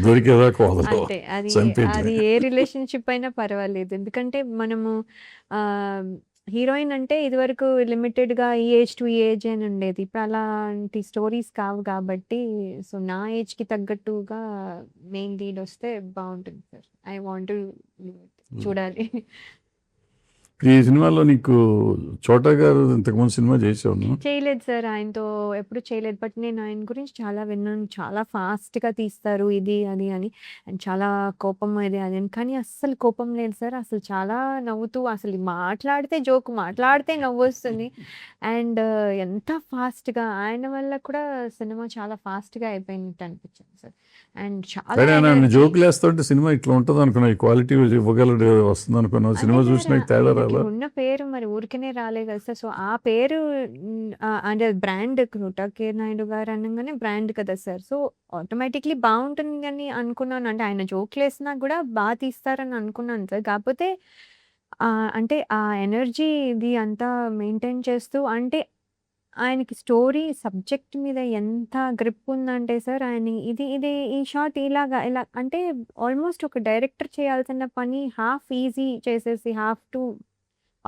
దొరికేదాకా వదలవు, అంతే. అది చంపేద్దాం. అది ఏ రిలేషన్షిప్ అయినా పర్వాలేదు. ఎందుకంటే మనము హీరోయిన్ అంటే ఇదివరకు లిమిటెడ్గా ఈ ఏజ్ టు ఈ ఏజ్ అని ఉండేది. ఇప్పుడు అలాంటి స్టోరీస్ కావు కాబట్టి సో నా ఏజ్కి తగ్గట్టుగా మెయిన్ లీడ్ వస్తే బాగుంటుంది సార్. ఐ వాంట్ చూడాలి. ఈ సినిమాలో నీకు చోటా గారు ఇంతకుముందు సినిమా చేసావు నువ్వు? చేయలేదు సార్, ఆయనతో ఎప్పుడు చేయలేదు. బట్ నేను ఆయన గురించి చాలా విన్నాను. చాలా ఫాస్ట్గా తీస్తారు ఇది అది అని, అండ్ చాలా కోపం ఇది అది అని. కానీ అస్సలు కోపం లేదు సార్. అసలు చాలా నవ్వుతూ, అసలు మాట్లాడితే జోక్, మాట్లాడితే నవ్వు వస్తుంది. అండ్ ఎంత ఫాస్ట్గా ఆయన వల్ల కూడా సినిమా చాలా ఫాస్ట్గా అయిపోయినట్టు అనిపించింది సార్. అండ్ చాలా నన్ను energy. జోకులు వేస్తుంటే సినిమా ఇట్లా ఉంటుంది అనుకున్నా, ఈ క్వాలిటీ ఇవ్వగలడు వస్తుంది అనుకున్నా. సినిమా అదే చూసిన సార్, తేడా ఆయనకి రాలా? ఉన్న పేరు మరి ఊరికనే రాలే కదా సార్. సో ఆ పేరు అంటే బ్రాండ్ కృట కే నాయుడు గారు అనగానే బ్రాండ్ కదా సార్. సో ఆటోమేటిక్లీ బాగుంటుంది అని అనుకున్నాను. అంటే ఆయన జోక్లు వేసినా కూడా బాగా తీస్తారని అనుకున్నాను సార్. కాకపోతే అంటే ఆ ఎనర్జీ ఇది అంతా మెయింటైన్ చేస్తూ, అంటే ఆయనకి స్టోరీ సబ్జెక్ట్ మీద ఎంత గ్రిప్ ఉందంటే సార్, ఆయన ఇది ఇది ఈ షాట్ ఇలాగా ఇలా అంటే ఆల్మోస్ట్ ఒక డైరెక్టర్ చేయాల్సిన పని హాఫ్ ఈజీ చేసేసి హాఫ్ టు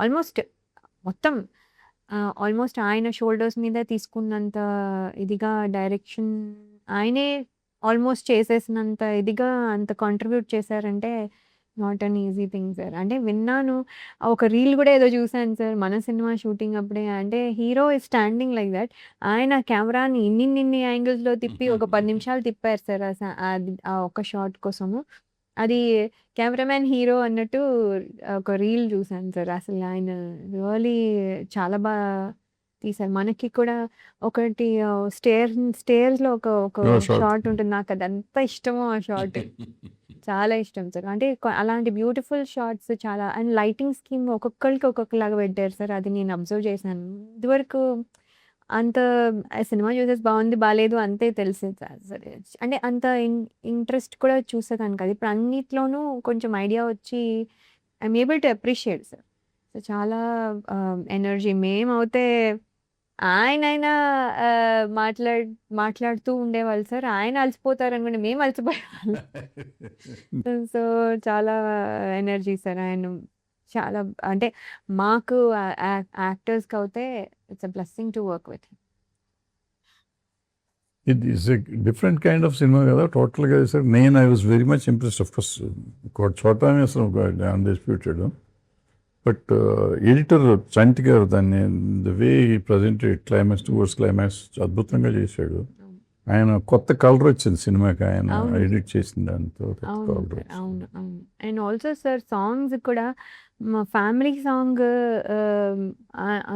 ఆల్మోస్ట్ మొత్తం ఆల్మోస్ట్ ఆయన షోల్డర్స్ మీద తీసుకున్నంత ఇదిగా డైరెక్షన్ ఆయనే ఆల్మోస్ట్ చేసేసినంత ఇదిగా అంత కాంట్రిబ్యూట్ చేశారంటే not an easy thing sir. అంటే విన్నాను, ఒక రీల్ కూడా ఏదో చూసాను సార్ మన సినిమా షూటింగ్ అప్పుడే. అంటే hero is standing like that, ఆయన కెమెరాని ఇన్ని యాంగిల్స్లో తిప్పి ఒక 10 నిమిషాలు తిప్పారు సార్. అది ఆ ఒక్క షాట్ కోసము. అది కెమెరామ్యాన్ హీరో అన్నట్టు ఒక రీల్ చూసాను సార్. అసలు ఆయన రియలీ చాలా బాగా తీశారు. మనకి కూడా ఒకటి స్టేర్స్లో ఒక ఒక shot. షాట్ ఉంటుంది. నాకు అది ఎంత ఇష్టమో ఆ షాట్. చాలా ఇష్టం సార్. అంటే అలాంటి బ్యూటిఫుల్ షాట్స్ చాలా, అండ్ లైటింగ్ స్కీమ్ ఒక్కొక్కరికి ఒక్కొక్కలాగా పెట్టారు సార్. అది నేను అబ్జర్వ్ చేశాను. ఇదివరకు అంత సినిమా చూసేసి బాగుంది బాలేదు అంతే తెలిసేది కాదు సార్. అంటే అంత ఇంట్రెస్ట్ కూడా చూసేదాన్ని కాదు. ఇప్పుడు అన్నిట్లోనూ కొంచెం ఐడియా వచ్చి I'm able to appreciate sir. So చాలా ఎనర్జీ. మేమవుతే ఆయనైనా మాట్లాడుతూ ఉండేవాళ్ళు సార్. ఆయన అలసిపోతారు అనుకుంటే మేము అలసిపోయేవాళ్ళం. సో చాలా ఎనర్జీ సార్ ఆయన. చాలా అంటే మాకు యాక్టర్స్కి అయితే it's a blessing to work with. It is a different kind of cinema కదా టోటల్గా sir. I was very much impressed. Of course చోటా అసలు అన్డిస్ప్యూటెడ్. బట్ ఎడిటర్ చంటి గారు దాన్ని the way presented climax towards climax అద్భుతంగా చేశాడు. ఆయన కొత్త కలర్ వచ్చింది సినిమాకి, ఆయన ఎడిట్ చేసిన దాంతో అవును అవును. అండ్ ఆల్సో సార్ సాంగ్స్ కూడా మా ఫ్యామిలీ సాంగ్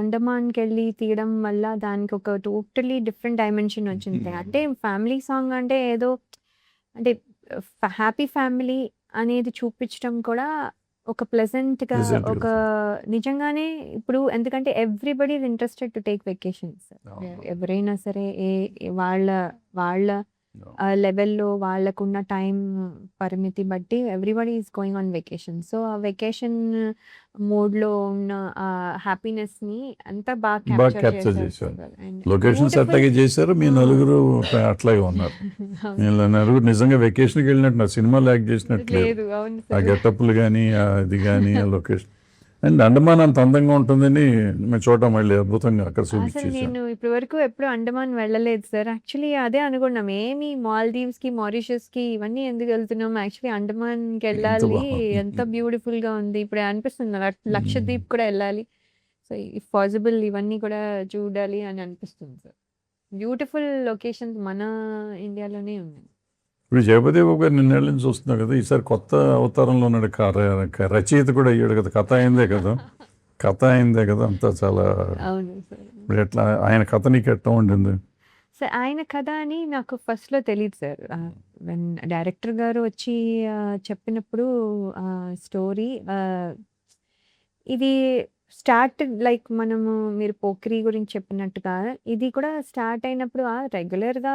అండమాన్కి వెళ్ళి తీయడం వల్ల దానికి ఒక టోటలీ డిఫరెంట్ డైమెన్షన్ వచ్చింది. అంటే ఫ్యామిలీ సాంగ్ అంటే ఏదో అంటే హ్యాపీ ఫ్యామిలీ అనేది చూపించడం కూడా ఒక ప్లెజెంట్గా ఒక నిజంగానే ఇప్పుడు ఎందుకంటే everybody is interested to take vacations. ఎవరైనా సరే వాళ్ళ లెవెల్లో వాళ్ళకున్న టైం పరిమితి బట్టి everybody is going on vacation. So ఆ వెకేషన్ మోడ్లో ఉన్న హ్యాపీనెస్ని అంతా బాగా క్యాప్చర్ చేశారు. లొకేషన్స్ అట్లాగే చేశారు. మీ నలుగురు అట్లాగే ఉన్నారు. మీరు నలుగురు నిజంగా వెకేషన్కి వెళ్ళినట్టు సినిమాలో యాక్ట్ చేసినట్లేదు. ఆ గెటప్లు కానీ అది కానీ ఆ లొకేషన్ అండ్ అండమాన్ అంత అందంగా ఉంటుందని మేము చూడటం మళ్ళీ అద్భుతంగా అక్కడ అసలు చూపించేసాం. నేను ఇప్పటి వరకు ఎప్పుడు అండమాన్ వెళ్ళలేదు సార్. యాక్చువల్లీ అదే అనుకున్నాం, ఏమి మాల్దీవ్స్కి మారిషస్కి ఇవన్నీ ఎందుకు వెళ్తున్నాం, యాక్చువల్లీ అండమాన్కి వెళ్ళాలి, ఎంత బ్యూటిఫుల్గా ఉంది. ఇప్పుడు అనిపిస్తుంది లక్షద్వీప్ కూడా వెళ్ళాలి. సో ఇఫ్ పాసిబుల్ ఇవన్నీ కూడా చూడాలి అని అనిపిస్తుంది సార్. బ్యూటిఫుల్ లొకేషన్స్ మన ఇండియాలోనే ఉన్నాయి. ఇప్పుడు జగపతి బాబు గారు నిన్నేళ్ళ నుంచి చూస్తున్నావు కదా, ఈసారి కొత్త అవతారంలో ఉన్నాడు, రచయిత కూడా అయ్యాడు కదా, కథ అయిందే కదా అంతా చాలా. అవును సార్. ఇప్పుడు ఎట్లా ఆయన కథ నీకు ఎట్లా ఉండింది? సార్ ఆయన కథ అని నాకు ఫస్ట్‌లో తెలీదు సార్. వెన్ డైరెక్టర్ గారు వచ్చి చెప్పినప్పుడు స్టోరీ ఇది స్టార్ట్ లైక్ మనము మీరు 'పోకిరి' గురించి చెప్పినట్టుగా ఇది కూడా స్టార్ట్ అయినప్పుడు రెగ్యులర్‌గా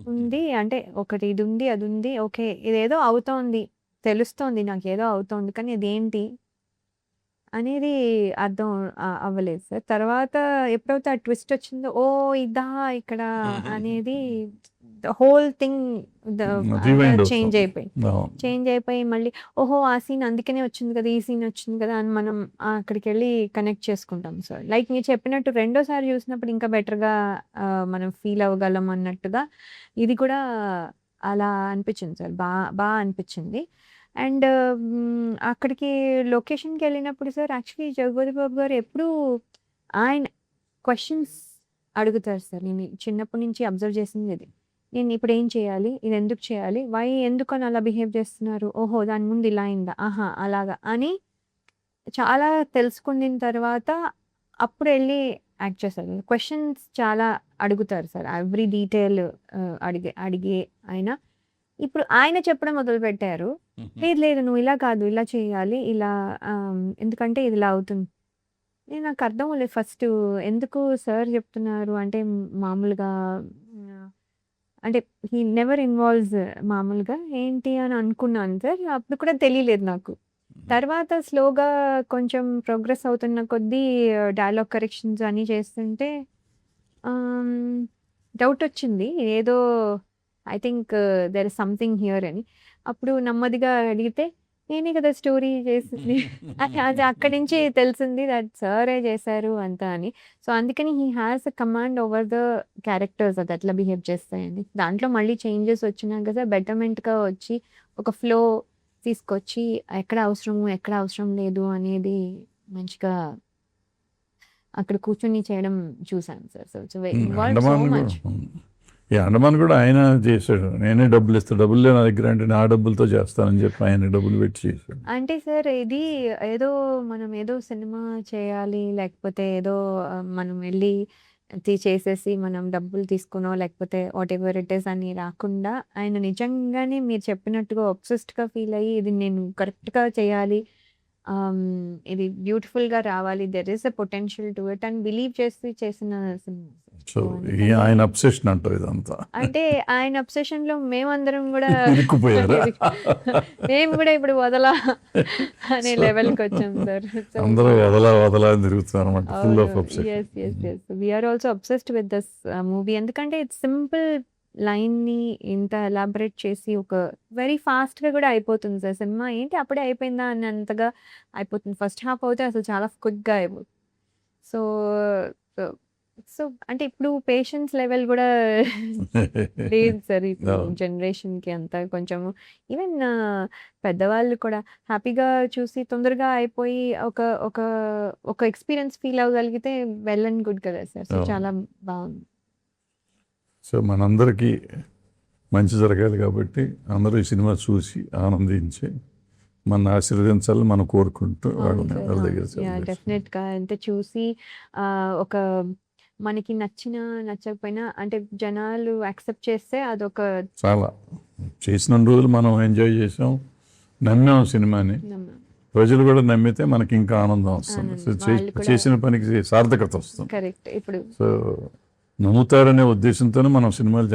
ఉంది. అంటే ఒకటి ఇది ఉంది, అది ఉంది. ఓకే. ఇదేదో అవుతోంది. తెలుస్తోంది నాకేదో అవుతోంది. కానీ ఇదేంటి అనేది అర్థం అవ్వలేదు సార్. తర్వాత ఎప్పుడైతే ఆ ట్విస్ట్ వచ్చిందో, ఓహ్! ఇదా ఇక్కడ అనేది the whole thing rewind change అవుతుంది. అయిపోయి చేంజ్ అయిపోయి మళ్ళీ ఓహో! ఆ సీన్ అందుకనే వచ్చింది కదా! ఈ సీన్ వచ్చింది కదా! అని మనం అక్కడికెళ్ళి కనెక్ట్ చేసుకుంటాం సార్. లైక్ మీరు చెప్పినట్టు రెండోసారి చూసినప్పుడు ఇంకా బెటర్‌గా మనం ఫీల్ అవ్వగలం అన్నట్టుగా ఇది కూడా అలా అనిపించింది సార్. బా అనిపించింది. అండ్ అక్కడికి లొకేషన్‌కెళ్ళినప్పుడు సార్ యాక్చువల్లీ 'జగపతి బాబు' గారు ఎప్పుడూ ఆయన క్వెషన్స్ అడుగుతారు సార్. నేను చిన్నప్పటి నుంచి అబ్జర్వ్ చేసింది ఇది. నేను ఇప్పుడు ఏం చేయాలి? ఇది ఎందుకు చేయాలి? ఎందుకని అలా బిహేవ్ చేస్తున్నారు? ఓహో! దాని ముందు ఇలా అయిందా? ఆహా! అలాగా అని చాలా తెలుసుకున్న తర్వాత అప్పుడు ఎళ్లి యాక్ట్ చేస్తారు. క్వెషన్స్ చాలా అడుగుతారు సార్. ఎవ్రీ డీటెయిల్ అడిగే ఆయన. ఇప్పుడు ఆయన చెప్పడం మొదలుపెట్టారు. లేదు లేదు నువ్వు ఇలా కాదు, ఇలా చేయాలి. ఇలా ఎందుకంటే ఇది ఇలా అవుతుంది. నాకు అర్థం అవ్వలేదు ఫస్టు. ఎందుకు సార్ చెప్తున్నారు అంటే మామూలుగా అంటే హి నెవర్ ఇన్వాల్వ్స్ మామూలుగా ఏంటి అని అనుకున్నాను సార్. అప్పుడు కూడా తెలియలేదు నాకు. తర్వాత స్లోగా కొంచెం ప్రోగ్రెస్ అవుతున్న కొద్దీ డైలాగ్ కరెక్షన్స్ అన్నీ చేస్తుంటే డౌట్ వచ్చింది. ఏదో I think there is something here అని. అప్పుడు నెమ్మదిగా అడిగితే నేనే కదా స్టోరీ చేసింది. అది అక్కడి నుంచి తెలిసింది దట్ సారే చేశారు అంతా అని. సో, అందుకని he has a command over the characters అది ఎట్లా బిహేవ్ చేస్తాయని. దాంట్లో మళ్ళీ చేంజెస్ వచ్చినా కదా బెటర్‌మెంట్‌గా వచ్చి ఒక ఫ్లో తీసుకొచ్చి ఎక్కడ అవసరము, ఎక్కడ అవసరం లేదు అనేది మంచిగా అక్కడ కూర్చొని చేయడం చూసాను sir. So, it's involved so much. ఈ అండమాన్ కూడా ఆయన చేశాడు. నేనే డబ్బులు ఇస్తా, డబ్బులు లేవు నా దగ్గర అంటే నా డబ్బులతో చేస్తానని చెప్పి ఆయన డబ్బులు పెట్టి చేశాడు. అంటే సార్ ఇది ఏదో మనం ఏదో సినిమా చేయాలి లేకపోతే ఏదో మనం వెళ్ళి చేసేసి మనం డబ్బులు తీసుకునో లేకపోతే వాటెవర్ ఇట్ ఈస్ అని రాకుండా ఆయన నిజంగానే మీరు చెప్పినట్టుగా ఒబ్సెస్డ్‌గా ఫీల్ అయ్యి ఇది నేను కరెక్ట్‌గా చేయాలి. ఇది బ్యూటిఫుల్‌గా రావాలి. There is a potential to it అని బిలీవ్ చేసి చేసిన సినిమా. సో ఆయన అబ్సెషన్ అంటారు ఇదంతా. అంటే ఆయన అబ్సెషన్‌లో మేమందరం కూడా ఇరుక్కుపోయారా? మేము కూడా ఇప్పుడు వదలా అనే లెవెల్‌కి వచ్చాం సార్. అందరూ వదలా అని తిరుగుతున్నారు అన్నమాట. Full of obsession. Yes. We are also obsessed with this movie. ఎందుకంటే ఇట్స్ సింపుల్ లైన్‌ని ఇంత ఎలాబరేట్ చేసి ఒక వెరీ ఫాస్ట్‌గా కూడా అయిపోతుంది సార్. సినిమా ఏంటి అప్పుడే అయిపోయిందా అన్నంతగా అయిపోతుంది. ఫస్ట్ హాఫ్ అయితే అసలు చాలా క్విక్‌గా అయిపోతుంది. సో సో అంటే ఇప్పుడు పేషెన్స్ లెవెల్ కూడా లేదు సార్ ఇప్పుడు జనరేషన్‌కి అంతా కొంచెము ఈవెన్ పెద్దవాళ్ళు కూడా హ్యాపీగా చూసి తొందరగా అయిపోయి ఒక ఒక ఒక ఎక్స్‌పీరియన్స్ ఫీల్ అవ్వగలిగితే వెల్ అండ్ గుడ్ కదా సార్. సో చాలా బాగుంది. సో మనందరికీ మంచి జరగాలి కాబట్టి అందరూ ఈ సినిమా చూసి ఆనందించి మన ఆశీర్వదించాలని మనం కోరుకుంటూ వాళ్ళ దగ్గర డెఫినెట్‌గా అంటే చూసి ఒక మనకి నచ్చకపోయినా అంటే జనాలు యాక్సెప్ట్ చేస్తే అదొక చాలా చేసిన రోజులు మనం ఎంజాయ్ చేసాం, నమ్మాం సినిమాని. ప్రజలు కూడా నమ్మితే మనకి ఇంకా ఆనందం వస్తుంది. సో చేసిన పనికి సార్థకత వస్తుంది. కరెక్ట్. ఇప్పుడు సో నమ్ముతారనే ఉద్దేశంతోనే మనం సినిమాలు